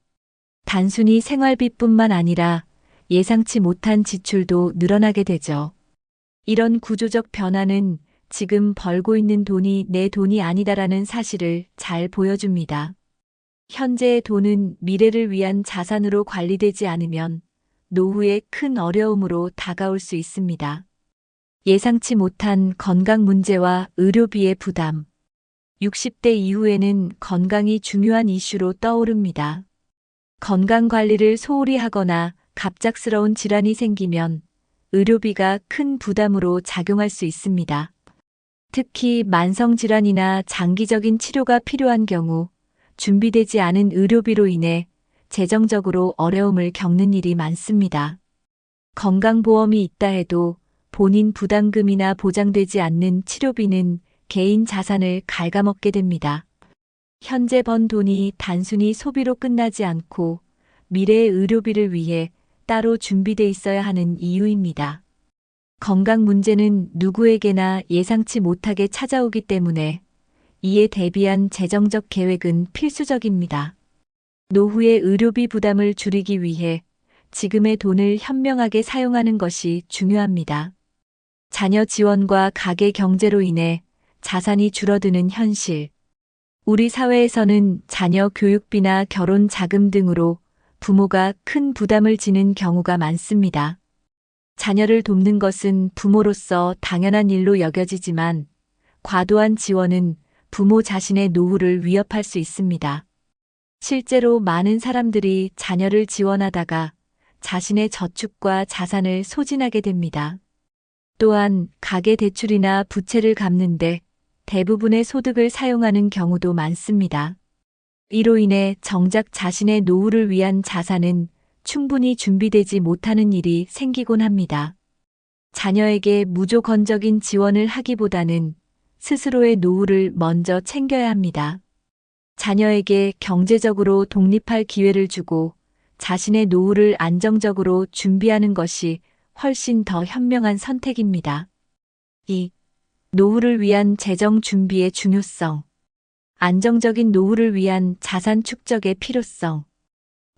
단순히 생활비뿐만 아니라 예상치 못한 지출도 늘어나게 되죠. 이런 구조적 변화는 지금 벌고 있는 돈이 내 돈이 아니다라는 사실을 잘 보여줍니다. 현재의 돈은 미래를 위한 자산으로 관리되지 않으면 노후에 큰 어려움으로 다가올 수 있습니다. 예상치 못한 건강 문제와 의료비의 부담. 60대 이후에는 건강이 중요한 이슈로 떠오릅니다. 건강 관리를 소홀히 하거나 갑작스러운 질환이 생기면 의료비가 큰 부담으로 작용할 수 있습니다. 특히 만성질환이나 장기적인 치료가 필요한 경우 준비되지 않은 의료비로 인해 재정적으로 어려움을 겪는 일이 많습니다. 건강보험이 있다 해도 본인 부담금이나 보장되지 않는 치료비는 개인 자산을 갉아먹게 됩니다. 현재 번 돈이 단순히 소비로 끝나지 않고 미래의 의료비를 위해 따로 준비돼 있어야 하는 이유입니다. 건강 문제는 누구에게나 예상치 못하게 찾아오기 때문에 이에 대비한 재정적 계획은 필수적입니다. 노후의 의료비 부담을 줄이기 위해 지금의 돈을 현명하게 사용하는 것이 중요합니다. 자녀 지원과 가계 경제로 인해 자산이 줄어드는 현실. 우리 사회에서는 자녀 교육비나 결혼 자금 등으로 부모가 큰 부담을 지는 경우가 많습니다. 자녀를 돕는 것은 부모로서 당연한 일로 여겨지지만 과도한 지원은 부모 자신의 노후를 위협할 수 있습니다. 실제로 많은 사람들이 자녀를 지원하다가 자신의 저축과 자산을 소진하게 됩니다. 또한 가계 대출이나 부채를 갚는데 대부분의 소득을 사용하는 경우도 많습니다. 이로 인해 정작 자신의 노후를 위한 자산은 충분히 준비되지 못하는 일이 생기곤 합니다. 자녀에게 무조건적인 지원을 하기보다는 스스로의 노후를 먼저 챙겨야 합니다. 자녀에게 경제적으로 독립할 기회를 주고 자신의 노후를 안정적으로 준비하는 것이 훨씬 더 현명한 선택입니다. 2. 노후를 위한 재정 준비의 중요성. 안정적인 노후를 위한 자산 축적의 필요성.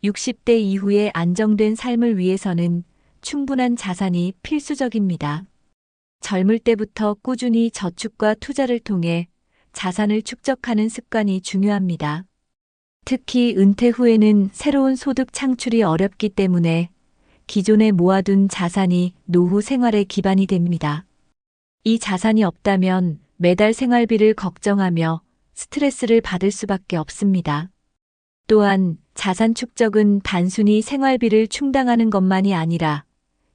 60대 이후의 안정된 삶을 위해서는 충분한 자산이 필수적입니다. 젊을 때부터 꾸준히 저축과 투자를 통해 자산을 축적하는 습관이 중요합니다. 특히 은퇴 후에는 새로운 소득 창출이 어렵기 때문에 기존에 모아둔 자산이 노후 생활의 기반이 됩니다. 이 자산이 없다면 매달 생활비를 걱정하며 스트레스를 받을 수밖에 없습니다. 또한 자산 축적은 단순히 생활비를 충당하는 것만이 아니라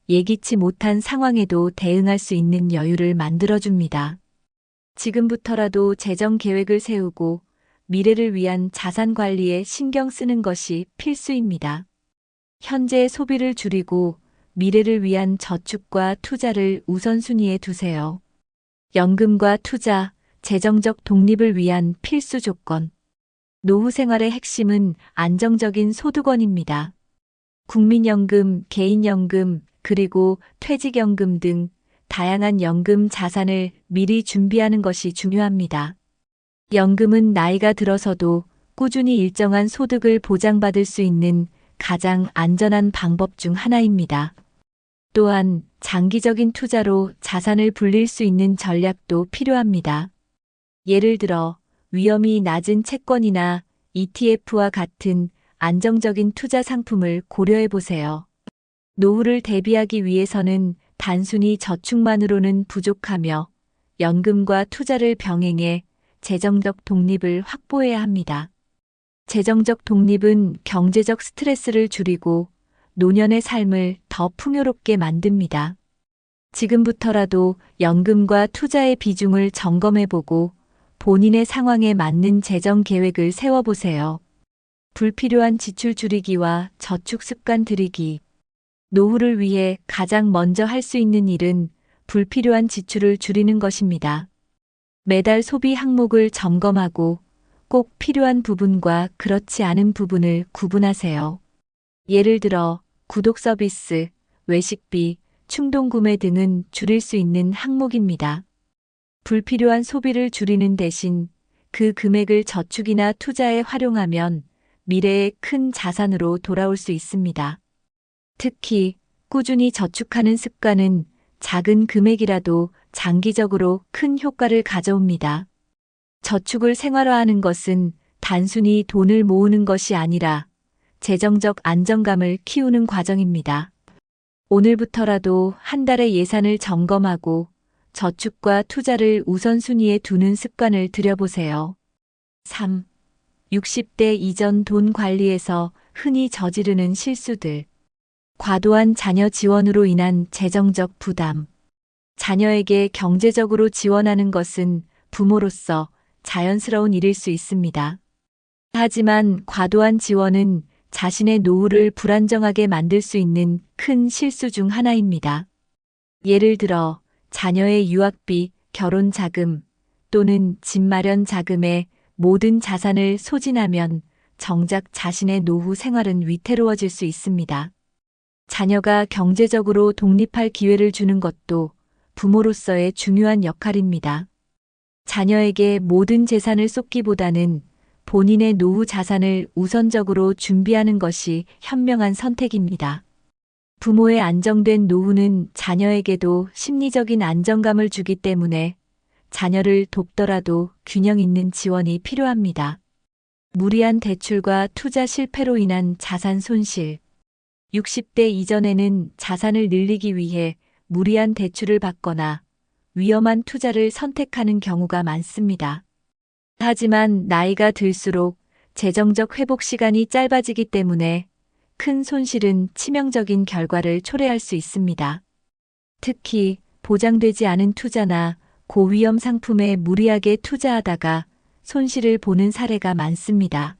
예기치 못한 상황에도 대응할 수 있는 여유를 만들어줍니다. 지금부터라도 재정 계획을 세우고 미래를 위한 자산 관리에 신경 쓰는 것이 필수입니다. 현재의 소비를 줄이고 미래를 위한 저축과 투자를 우선순위에 두세요. 연금과 투자, 재정적 독립을 위한 필수 조건. 노후 생활의 핵심은 안정적인 소득원입니다. 국민연금, 개인연금, 그리고 퇴직연금 등 다양한 연금 자산을 미리 준비하는 것이 중요합니다. 연금은 나이가 들어서도 꾸준히 일정한 소득을 보장받을 수 있는 가장 안전한 방법 중 하나입니다. 또한 장기적인 투자로 자산을 불릴 수 있는 전략도 필요합니다. 예를 들어 위험이 낮은 채권이나 ETF와 같은 안정적인 투자 상품을 고려해 보세요. 노후를 대비하기 위해서는 단순히 저축만으로는 부족하며 연금과 투자를 병행해 재정적 독립을 확보해야 합니다. 재정적 독립은 경제적 스트레스를 줄이고 노년의 삶을 더 풍요롭게 만듭니다. 지금부터라도 연금과 투자의 비중을 점검해보고 본인의 상황에 맞는 재정 계획을 세워보세요. 불필요한 지출 줄이기와 저축 습관 들이기. 노후를 위해 가장 먼저 할 수 있는 일은 불필요한 지출을 줄이는 것입니다. 매달 소비 항목을 점검하고 꼭 필요한 부분과 그렇지 않은 부분을 구분하세요. 예를 들어 구독 서비스, 외식비, 충동 구매 등은 줄일 수 있는 항목입니다. 불필요한 소비를 줄이는 대신 그 금액을 저축이나 투자에 활용하면 미래에 큰 자산으로 돌아올 수 있습니다. 특히 꾸준히 저축하는 습관은 작은 금액이라도 장기적으로 큰 효과를 가져옵니다. 저축을 생활화하는 것은 단순히 돈을 모으는 것이 아니라 재정적 안정감을 키우는 과정입니다. 오늘부터라도 한 달의 예산을 점검하고 저축과 투자를 우선순위에 두는 습관을 들여보세요. 3. 60대 이전 돈 관리에서 흔히 저지르는 실수들. 과도한 자녀 지원으로 인한 재정적 부담. 자녀에게 경제적으로 지원하는 것은 부모로서 자연스러운 일일 수 있습니다. 하지만 과도한 지원은 자신의 노후를 불안정하게 만들 수 있는 큰 실수 중 하나입니다. 예를 들어 자녀의 유학비, 결혼 자금 또는 집 마련 자금에 모든 자산을 소진하면 정작 자신의 노후 생활은 위태로워질 수 있습니다. 자녀가 경제적으로 독립할 기회를 주는 것도 부모로서의 중요한 역할입니다. 자녀에게 모든 재산을 쏟기보다는 본인의 노후 자산을 우선적으로 준비하는 것이 현명한 선택입니다. 부모의 안정된 노후는 자녀에게도 심리적인 안정감을 주기 때문에 자녀를 돕더라도 균형 있는 지원이 필요합니다. 무리한 대출과 투자 실패로 인한 자산 손실. 60대 이전에는 자산을 늘리기 위해 무리한 대출을 받거나 위험한 투자를 선택하는 경우가 많습니다. 하지만 나이가 들수록 재정적 회복 시간이 짧아지기 때문에 큰 손실은 치명적인 결과를 초래할 수 있습니다. 특히 보장되지 않은 투자나 고위험 상품에 무리하게 투자하다가 손실을 보는 사례가 많습니다.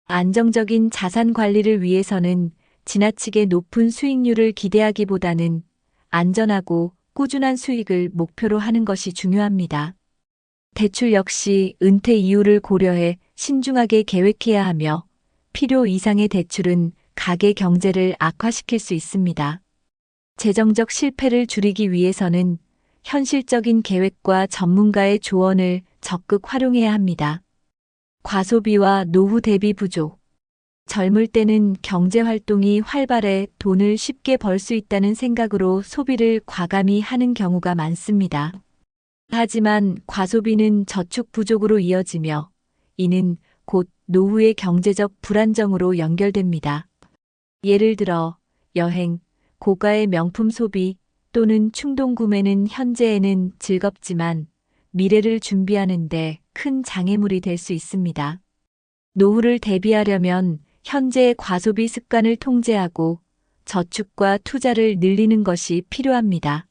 안정적인 자산 관리를 위해서는 지나치게 높은 수익률을 기대하기보다는 안전하고 꾸준한 수익을 목표로 하는 것이 중요합니다. 대출 역시 은퇴 이후를 고려해 신중하게 계획해야 하며 필요 이상의 대출은 가계 경제를 악화시킬 수 있습니다. 재정적 실패를 줄이기 위해서는 현실적인 계획과 전문가의 조언을 적극 활용해야 합니다. 과소비와 노후 대비 부족. 젊을 때는 경제활동이 활발해 돈을 쉽게 벌 수 있다는 생각으로 소비를 과감히 하는 경우가 많습니다. 하지만 과소비는 저축 부족으로 이어지며 이는 곧 노후의 경제적 불안정으로 연결됩니다. 예를 들어 여행, 고가의 명품 소비 또는 충동 구매는 현재에는 즐겁지만 미래를 준비하는데 큰 장애물이 될 수 있습니다. 노후를 대비하려면 현재의 과소비 습관을 통제하고 저축과 투자를 늘리는 것이 필요합니다.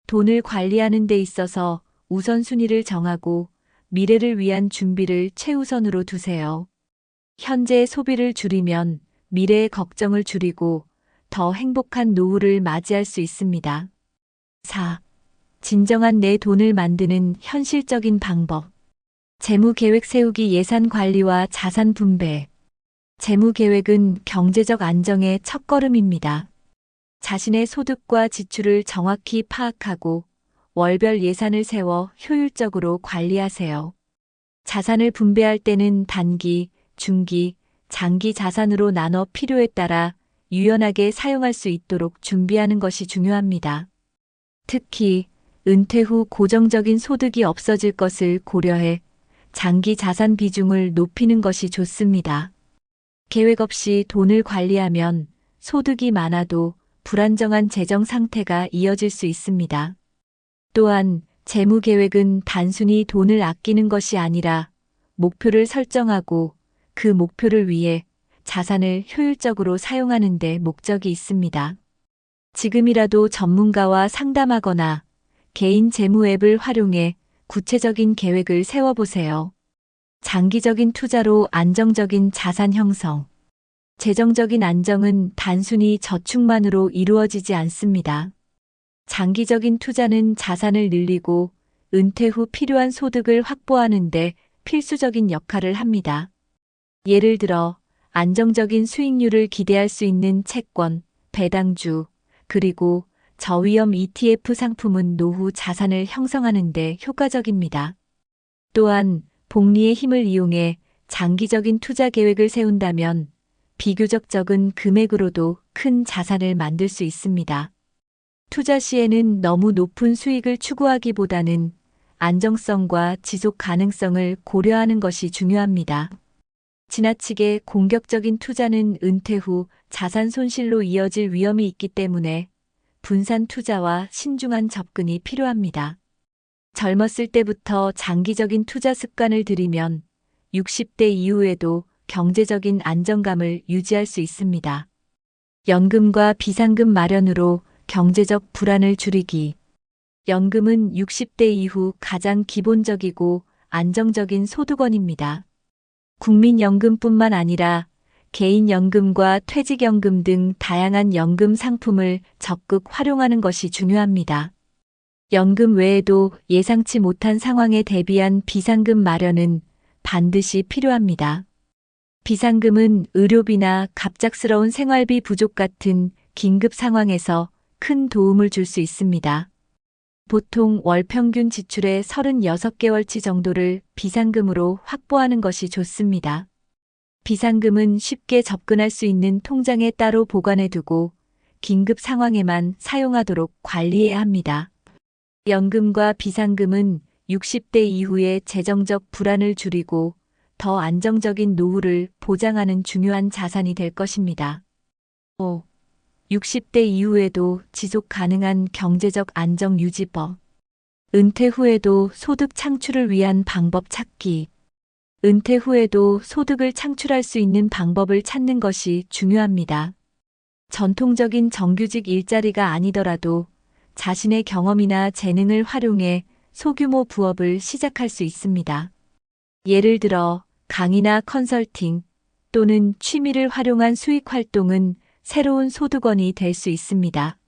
돈을 관리하는 데 있어서 우선순위를 정하고 미래를 위한 준비를 최우선으로 두세요. 현재의 소비를 줄이면 미래의 걱정을 줄이고 더 행복한 노후를 맞이할 수 있습니다. 4. 진정한 내 돈을 만드는 현실적인 방법. 재무 계획 세우기, 예산 관리와 자산 분배. 재무 계획은 경제적 안정의 첫걸음입니다. 자신의 소득과 지출을 정확히 파악하고 월별 예산을 세워 효율적으로 관리하세요. 자산을 분배할 때는 단기, 중기, 장기 자산으로 나눠 필요에 따라 유연하게 사용할 수 있도록 준비하는 것이 중요합니다. 특히 은퇴 후 고정적인 소득이 없어질 것을 고려해 장기 자산 비중을 높이는 것이 좋습니다. 계획 없이 돈을 관리하면 소득이 많아도 불안정한 재정 상태가 이어질 수 있습니다. 또한 재무 계획은 단순히 돈을 아끼는 것이 아니라 목표를 설정하고 그 목표를 위해 자산을 효율적으로 사용하는 데 목적이 있습니다. 지금이라도 전문가와 상담하거나 개인 재무 앱을 활용해 구체적인 계획을 세워보세요. 장기적인 투자로 안정적인 자산 형성. 재정적인 안정은 단순히 저축만으로 이루어지지 않습니다. 장기적인 투자는 자산을 늘리고 은퇴 후 필요한 소득을 확보하는 데 필수적인 역할을 합니다. 예를 들어 안정적인 수익률을 기대할 수 있는 채권, 배당주, 그리고 저위험 ETF 상품은 노후 자산을 형성하는 데 효과적입니다. 또한 복리의 힘을 이용해 장기적인 투자 계획을 세운다면 비교적 적은 금액으로도 큰 자산을 만들 수 있습니다. 투자 시에는 너무 높은 수익을 추구하기보다는 안정성과 지속 가능성을 고려하는 것이 중요합니다. 지나치게 공격적인 투자는 은퇴 후 자산 손실로 이어질 위험이 있기 때문에 분산 투자와 신중한 접근이 필요합니다. 젊었을 때부터 장기적인 투자 습관을 들이면 60대 이후에도 경제적인 안정감을 유지할 수 있습니다. 연금과 비상금 마련으로 경제적 불안을 줄이기. 연금은 60대 이후 가장 기본적이고 안정적인 소득원입니다. 국민연금뿐만 아니라 개인연금과 퇴직연금 등 다양한 연금 상품을 적극 활용하는 것이 중요합니다. 연금 외에도 예상치 못한 상황에 대비한 비상금 마련은 반드시 필요합니다. 비상금은 의료비나 갑작스러운 생활비 부족 같은 긴급 상황에서 큰 도움을 줄 수 있습니다. 보통 월 평균 지출의 36개월치 정도를 비상금으로 확보하는 것이 좋습니다. 비상금은 쉽게 접근할 수 있는 통장에 따로 보관해두고 긴급 상황에만 사용하도록 관리해야 합니다. 연금과 비상금은 60대 이후의 재정적 불안을 줄이고 더 안정적인 노후를 보장하는 중요한 자산이 될 것입니다. 5. 60대 이후에도 지속 가능한 경제적 안정 유지법. 은퇴 후에도 소득 창출을 위한 방법 찾기. 은퇴 후에도 소득을 창출할 수 있는 방법을 찾는 것이 중요합니다. 전통적인 정규직 일자리가 아니더라도 자신의 경험이나 재능을 활용해 소규모 부업을 시작할 수 있습니다. 예를 들어 강의나 컨설팅 또는 취미를 활용한 수익 활동은 새로운 소득원이 될 수 있습니다.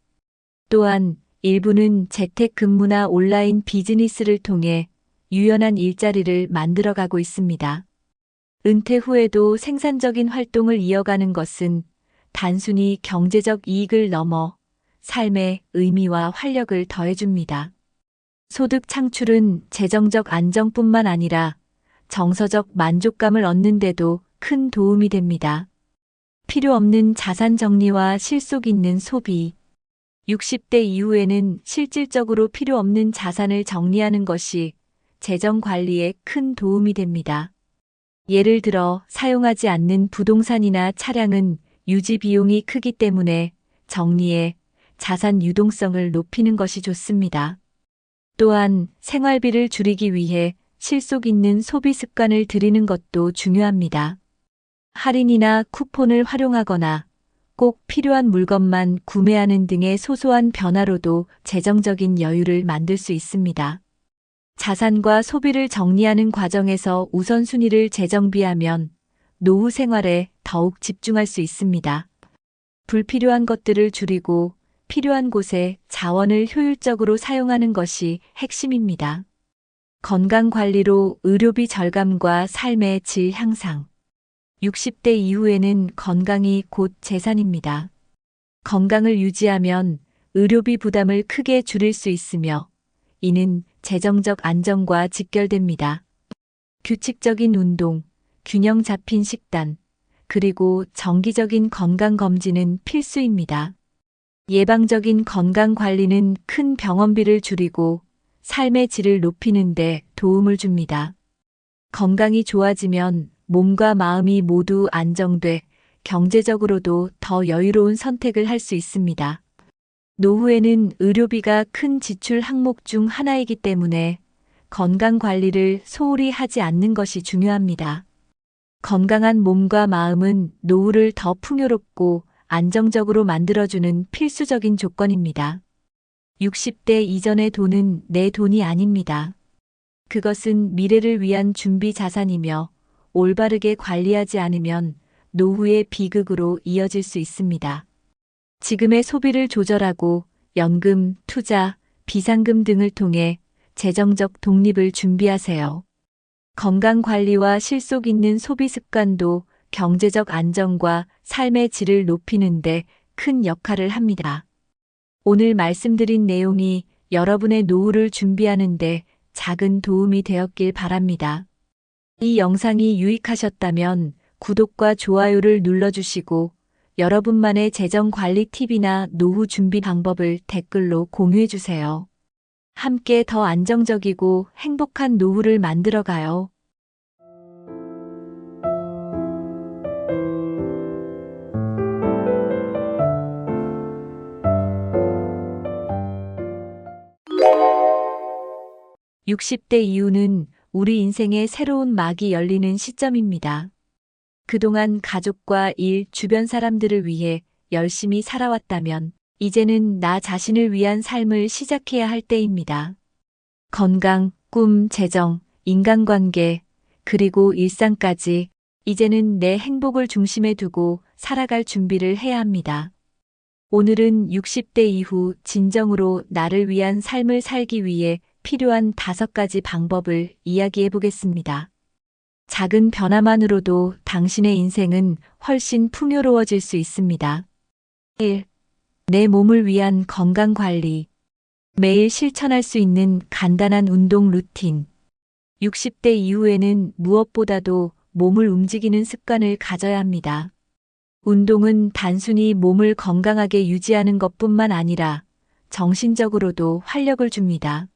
또한 일부는 재택근무나 온라인 비즈니스를 통해 유연한 일자리를 만들어가고 있습니다. 은퇴 후에도 생산적인 활동을 이어가는 것은 단순히 경제적 이익을 넘어 삶의 의미와 활력을 더해줍니다. 소득 창출은 재정적 안정뿐만 아니라 정서적 만족감을 얻는 데도 큰 도움이 됩니다. 필요 없는 자산 정리와 실속 있는 소비. 60대 이후에는 실질적으로 필요 없는 자산을 정리하는 것이 재정 관리에 큰 도움이 됩니다. 예를 들어 사용하지 않는 부동산이나 차량은 유지 비용이 크기 때문에 정리해 자산 유동성을 높이는 것이 좋습니다. 또한 생활비를 줄이기 위해 실속 있는 소비 습관을 들이는 것도 중요합니다. 할인이나 쿠폰을 활용하거나 꼭 필요한 물건만 구매하는 등의 소소한 변화로도 재정적인 여유를 만들 수 있습니다. 자산과 소비를 정리하는 과정에서 우선순위를 재정비하면 노후 생활에 더욱 집중할 수 있습니다. 불필요한 것들을 줄이고 필요한 곳에 자원을 효율적으로 사용하는 것이 핵심입니다. 건강관리로 의료비 절감과 삶의 질 향상. 60대 이후에는 건강이 곧 재산입니다. 건강을 유지하면 의료비 부담을 크게 줄일 수 있으며 이는 재정적 안정과 직결됩니다. 규칙적인 운동, 균형 잡힌 식단, 그리고 정기적인 건강검진은 필수입니다. 예방적인 건강관리는 큰 병원비를 줄이고 삶의 질을 높이는 데 도움을 줍니다. 건강이 좋아지면 몸과 마음이 모두 안정돼 경제적으로도 더 여유로운 선택을 할 수 있습니다. 노후에는 의료비가 큰 지출 항목 중 하나이기 때문에 건강 관리를 소홀히 하지 않는 것이 중요합니다. 건강한 몸과 마음은 노후를 더 풍요롭고 안정적으로 만들어주는 필수적인 조건입니다. 60대 이전의 돈은 내 돈이 아닙니다. 그것은 미래를 위한 준비 자산이며 올바르게 관리하지 않으면 노후의 비극으로 이어질 수 있습니다. 지금의 소비를 조절하고 연금, 투자, 비상금 등을 통해 재정적 독립을 준비하세요. 건강 관리와 실속 있는 소비 습관도 경제적 안정과 삶의 질을 높이는 데 큰 역할을 합니다. 오늘 말씀드린 내용이 여러분의 노후를 준비하는 데 작은 도움이 되었길 바랍니다. 이 영상이 유익하셨다면 구독과 좋아요를 눌러주시고 여러분만의 재정 관리 팁이나 노후 준비 방법을 댓글로 공유해주세요. 함께 더 안정적이고 행복한 노후를 만들어가요. (60대) 이후는 우리 인생의 새로운 막이 열리는 시점입니다. 그동안 가족과 일, 주변 사람들을 위해 열심히 살아왔다면 이제는 나 자신을 위한 삶을 시작해야 할 때입니다. 건강, 꿈, 재정, 인간관계, 그리고 일상까지 이제는 내 행복을 중심에 두고 살아갈 준비를 해야 합니다. 오늘은 60대 이후 진정으로 나를 위한 삶을 살기 위해 필요한 5가지 방법을 이야기해 보겠습니다. 작은 변화만으로도 당신의 인생은 훨씬 풍요로워질 수 있습니다. 1. 내 몸을 위한 건강 관리. 매일 실천할 수 있는 간단한 운동 루틴. 60대 이후에는 무엇보다도 몸을 움직이는 습관을 가져야 합니다. 운동은 단순히 몸을 건강하게 유지하는 것뿐만 아니라 정신적으로도 활력을 줍니다.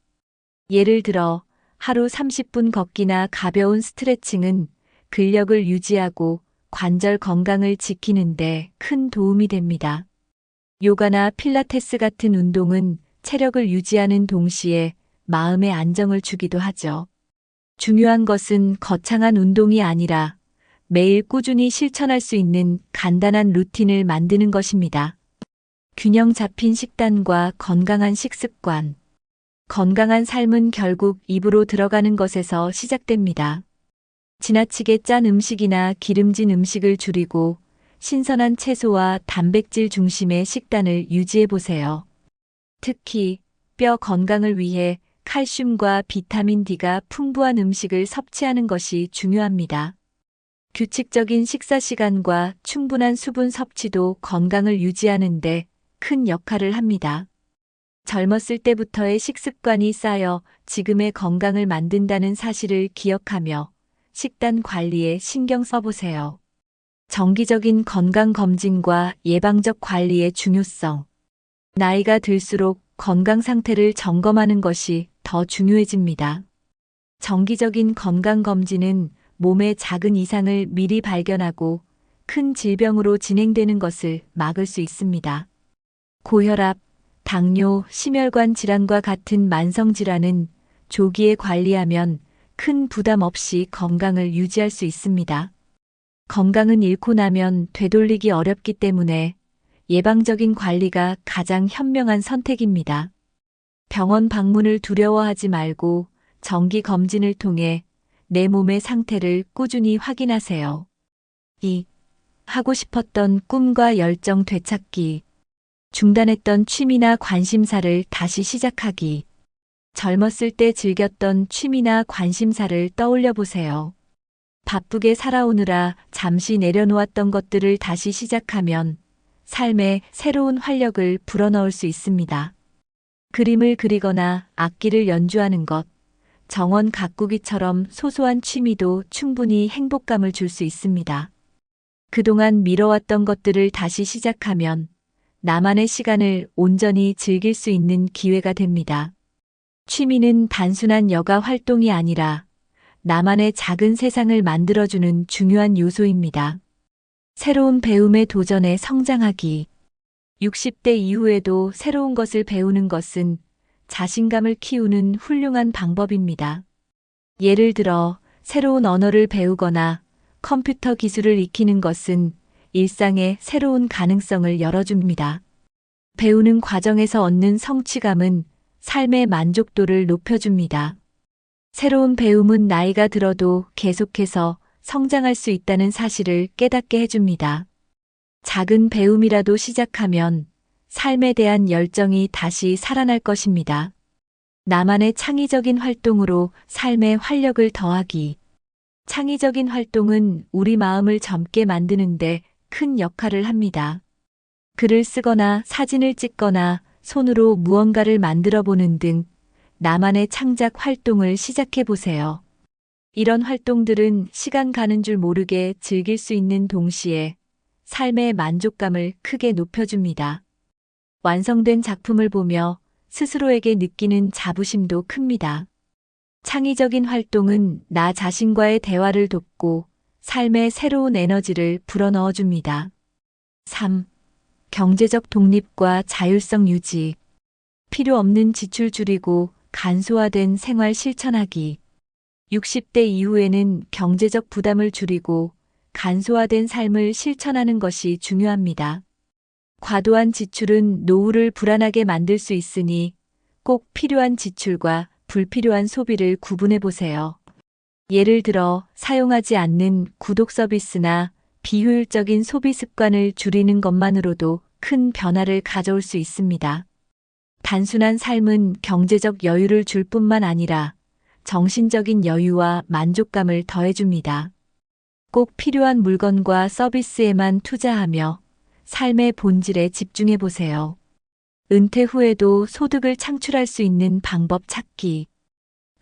예를 들어 하루 30분 걷기나 가벼운 스트레칭은 근력을 유지하고 관절 건강을 지키는 데 큰 도움이 됩니다. 요가나 필라테스 같은 운동은 체력을 유지하는 동시에 마음의 안정을 주기도 하죠. 중요한 것은 거창한 운동이 아니라 매일 꾸준히 실천할 수 있는 간단한 루틴을 만드는 것입니다. 균형 잡힌 식단과 건강한 식습관. 건강한 삶은 결국 입으로 들어가는 것에서 시작됩니다. 지나치게 짠 음식이나 기름진 음식을 줄이고 신선한 채소와 단백질 중심의 식단을 유지해 보세요. 특히 뼈 건강을 위해 칼슘과 비타민 D가 풍부한 음식을 섭취하는 것이 중요합니다. 규칙적인 식사 시간과 충분한 수분 섭취도 건강을 유지하는 데 큰 역할을 합니다. 젊었을 때부터의 식습관이 쌓여 지금의 건강을 만든다는 사실을 기억하며 식단 관리에 신경 써보세요. 정기적인 건강검진과 예방적 관리의 중요성. 나이가 들수록 건강 상태를 점검하는 것이 더 중요해집니다. 정기적인 건강검진은 몸의 작은 이상을 미리 발견하고 큰 질병으로 진행되는 것을 막을 수 있습니다. 고혈압, 당뇨, 심혈관 질환과 같은 만성질환은 조기에 관리하면 큰 부담 없이 건강을 유지할 수 있습니다. 건강은 잃고 나면 되돌리기 어렵기 때문에 예방적인 관리가 가장 현명한 선택입니다. 병원 방문을 두려워하지 말고 정기 검진을 통해 내 몸의 상태를 꾸준히 확인하세요. 2. 하고 싶었던 꿈과 열정 되찾기. 중단했던 취미나 관심사를 다시 시작하기. 젊었을 때 즐겼던 취미나 관심사를 떠올려 보세요. 바쁘게 살아오느라 잠시 내려놓았던 것들을 다시 시작하면 삶에 새로운 활력을 불어넣을 수 있습니다. 그림을 그리거나 악기를 연주하는 것, 정원 가꾸기처럼 소소한 취미도 충분히 행복감을 줄 수 있습니다. 그동안 미뤄왔던 것들을 다시 시작하면 나만의 시간을 온전히 즐길 수 있는 기회가 됩니다. 취미는 단순한 여가 활동이 아니라 나만의 작은 세상을 만들어주는 중요한 요소입니다. 새로운 배움에 도전해 성장하기. 60대 이후에도 새로운 것을 배우는 것은 자신감을 키우는 훌륭한 방법입니다. 예를 들어 새로운 언어를 배우거나 컴퓨터 기술을 익히는 것은 일상의 새로운 가능성을 열어줍니다. 배우는 과정에서 얻는 성취감은 삶의 만족도를 높여줍니다. 새로운 배움은 나이가 들어도 계속해서 성장할 수 있다는 사실을 깨닫게 해줍니다. 작은 배움이라도 시작하면 삶에 대한 열정이 다시 살아날 것입니다. 나만의 창의적인 활동으로 삶에 활력을 더하기. 창의적인 활동은 우리 마음을 젊게 만드는데 큰 역할을 합니다. 글을 쓰거나 사진을 찍거나 손으로 무언가를 만들어 보는 등 나만의 창작 활동을 시작해 보세요. 이런 활동들은 시간 가는 줄 모르게 즐길 수 있는 동시에 삶의 만족감을 크게 높여줍니다. 완성된 작품을 보며 스스로에게 느끼는 자부심도 큽니다. 창의적인 활동은 나 자신과의 대화를 돕고 삶의 새로운 에너지를 불어넣어 줍니다. 3. 경제적 독립과 자율성 유지. 필요 없는 지출 줄이고 간소화된 생활 실천하기. 60대 이후에는 경제적 부담을 줄이고 간소화된 삶을 실천하는 것이 중요합니다. 과도한 지출은 노후를 불안하게 만들 수 있으니 꼭 필요한 지출과 불필요한 소비를 구분해 보세요. 예를 들어 사용하지 않는 구독 서비스나 비효율적인 소비 습관을 줄이는 것만으로도 큰 변화를 가져올 수 있습니다. 단순한 삶은 경제적 여유를 줄 뿐만 아니라 정신적인 여유와 만족감을 더해줍니다. 꼭 필요한 물건과 서비스에만 투자하며 삶의 본질에 집중해 보세요. 은퇴 후에도 소득을 창출할 수 있는 방법 찾기.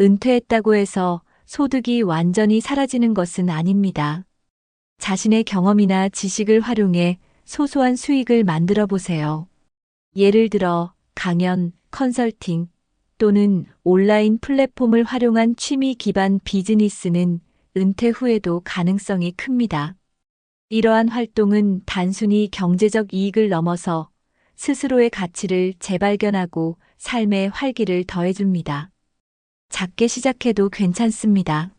은퇴했다고 해서 소득이 완전히 사라지는 것은 아닙니다. 자신의 경험이나 지식을 활용해 소소한 수익을 만들어 보세요. 예를 들어 강연, 컨설팅 또는 온라인 플랫폼을 활용한 취미 기반 비즈니스는 은퇴 후에도 가능성이 큽니다. 이러한 활동은 단순히 경제적 이익을 넘어서 스스로의 가치를 재발견하고 삶의 활기를 더해줍니다. 작게 시작해도 괜찮습니다.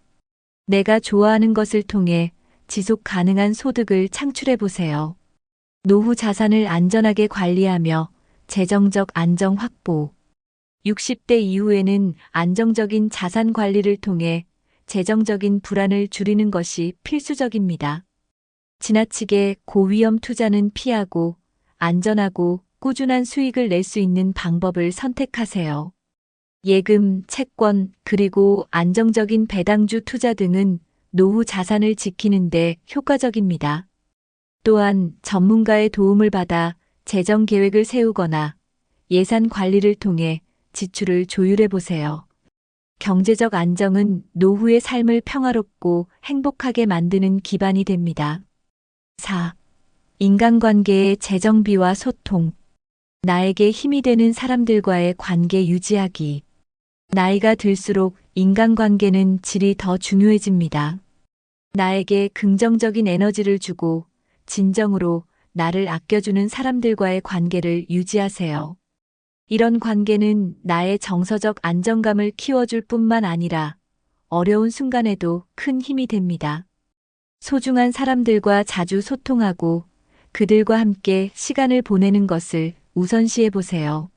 내가 좋아하는 것을 통해 지속 가능한 소득을 창출해 보세요. 노후 자산을 안전하게 관리하며 재정적 안정 확보. 60대 이후에는 안정적인 자산 관리를 통해 재정적인 불안을 줄이는 것이 필수적입니다. 지나치게 고위험 투자는 피하고 안전하고 꾸준한 수익을 낼 수 있는 방법을 선택하세요. 예금, 채권, 그리고 안정적인 배당주 투자 등은 노후 자산을 지키는 데 효과적입니다. 또한 전문가의 도움을 받아 재정 계획을 세우거나 예산 관리를 통해 지출을 조율해 보세요. 경제적 안정은 노후의 삶을 평화롭고 행복하게 만드는 기반이 됩니다. 4. 인간관계의 재정비와 소통. 나에게 힘이 되는 사람들과의 관계 유지하기. 나이가 들수록 인간관계는 질이 더 중요해집니다. 나에게 긍정적인 에너지를 주고 진정으로 나를 아껴주는 사람들과의 관계를 유지하세요. 이런 관계는 나의 정서적 안정감을 키워줄 뿐만 아니라 어려운 순간에도 큰 힘이 됩니다. 소중한 사람들과 자주 소통하고 그들과 함께 시간을 보내는 것을 우선시해 보세요.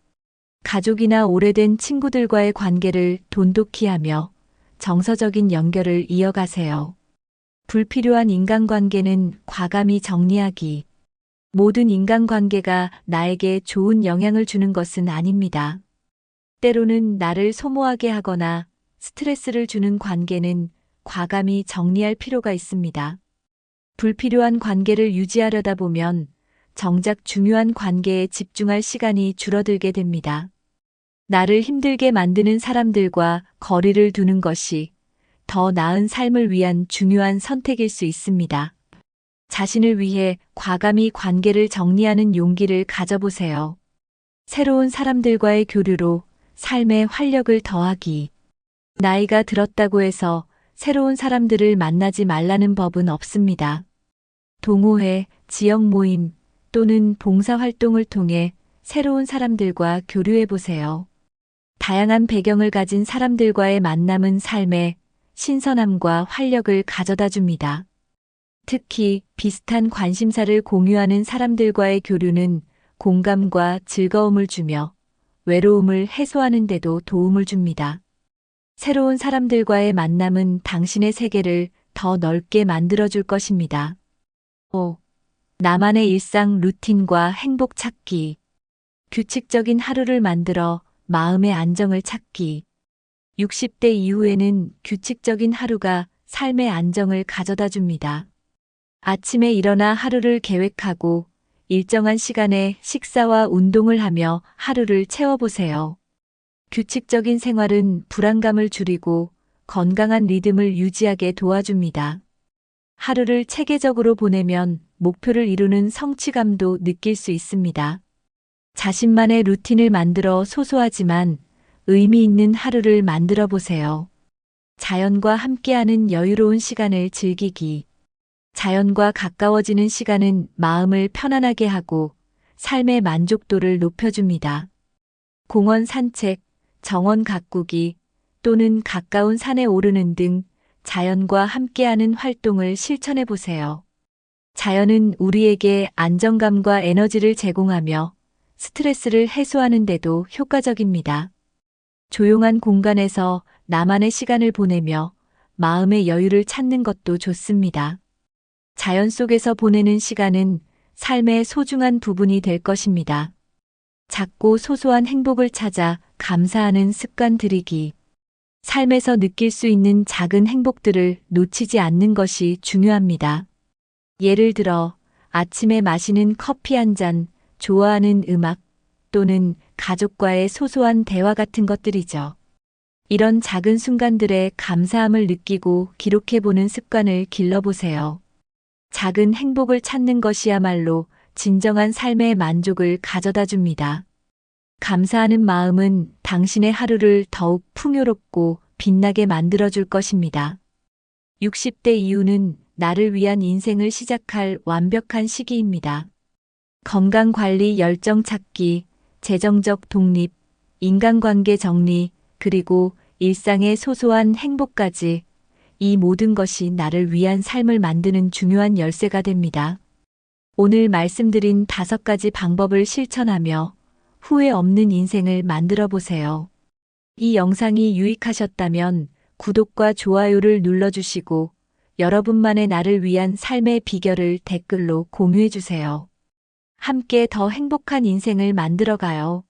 가족이나 오래된 친구들과의 관계를 돈독히 하며 정서적인 연결을 이어가세요. 불필요한 인간관계는 과감히 정리하기. 모든 인간관계가 나에게 좋은 영향을 주는 것은 아닙니다. 때로는 나를 소모하게 하거나 스트레스를 주는 관계는 과감히 정리할 필요가 있습니다. 불필요한 관계를 유지하려다 보면 정작 중요한 관계에 집중할 시간이 줄어들게 됩니다. 나를 힘들게 만드는 사람들과 거리를 두는 것이 더 나은 삶을 위한 중요한 선택일 수 있습니다. 자신을 위해 과감히 관계를 정리하는 용기를 가져보세요. 새로운 사람들과의 교류로 삶에 활력을 더하기. 나이가 들었다고 해서 새로운 사람들을 만나지 말라는 법은 없습니다. 동호회, 지역 모임, 또는 봉사활동을 통해 새로운 사람들과 교류해 보세요. 다양한 배경을 가진 사람들과의 만남은 삶에 신선함과 활력을 가져다 줍니다. 특히 비슷한 관심사를 공유하는 사람들과의 교류는 공감과 즐거움을 주며 외로움을 해소하는 데도 도움을 줍니다. 새로운 사람들과의 만남은 당신의 세계를 더 넓게 만들어줄 것입니다. 5. 나만의 일상 루틴과 행복 찾기. 규칙적인 하루를 만들어 마음의 안정을 찾기. 60대 이후에는 규칙적인 하루가 삶의 안정을 가져다 줍니다. 아침에 일어나 하루를 계획하고 일정한 시간에 식사와 운동을 하며 하루를 채워보세요. 규칙적인 생활은 불안감을 줄이고 건강한 리듬을 유지하게 도와줍니다. 하루를 체계적으로 보내면 목표를 이루는 성취감도 느낄 수 있습니다. 자신만의 루틴을 만들어 소소하지만 의미 있는 하루를 만들어 보세요. 자연과 함께하는 여유로운 시간을 즐기기. 자연과 가까워지는 시간은 마음을 편안하게 하고 삶의 만족도를 높여줍니다. 공원 산책, 정원 가꾸기 또는 가까운 산에 오르는 등 자연과 함께하는 활동을 실천해 보세요. 자연은 우리에게 안정감과 에너지를 제공하며 스트레스를 해소하는 데도 효과적입니다. 조용한 공간에서 나만의 시간을 보내며 마음의 여유를 찾는 것도 좋습니다. 자연 속에서 보내는 시간은 삶의 소중한 부분이 될 것입니다. 작고 소소한 행복을 찾아 감사하는 습관 들이기. 삶에서 느낄 수 있는 작은 행복들을 놓치지 않는 것이 중요합니다. 예를 들어 아침에 마시는 커피 한 잔, 좋아하는 음악 또는 가족과의 소소한 대화 같은 것들이죠. 이런 작은 순간들에 감사함을 느끼고 기록해보는 습관을 길러보세요. 작은 행복을 찾는 것이야말로 진정한 삶의 만족을 가져다 줍니다. 감사하는 마음은 당신의 하루를 더욱 풍요롭고 빛나게 만들어줄 것입니다. 60대 이후는 나를 위한 인생을 시작할 완벽한 시기입니다. 건강관리 열정 찾기, 재정적 독립, 인간관계 정리, 그리고 일상의 소소한 행복까지 이 모든 것이 나를 위한 삶을 만드는 중요한 열쇠가 됩니다. 오늘 말씀드린 5가지 방법을 실천하며 후회 없는 인생을 만들어 보세요. 이 영상이 유익하셨다면 구독과 좋아요를 눌러주시고 여러분만의 나를 위한 삶의 비결을 댓글로 공유해 주세요. 함께 더 행복한 인생을 만들어 가요.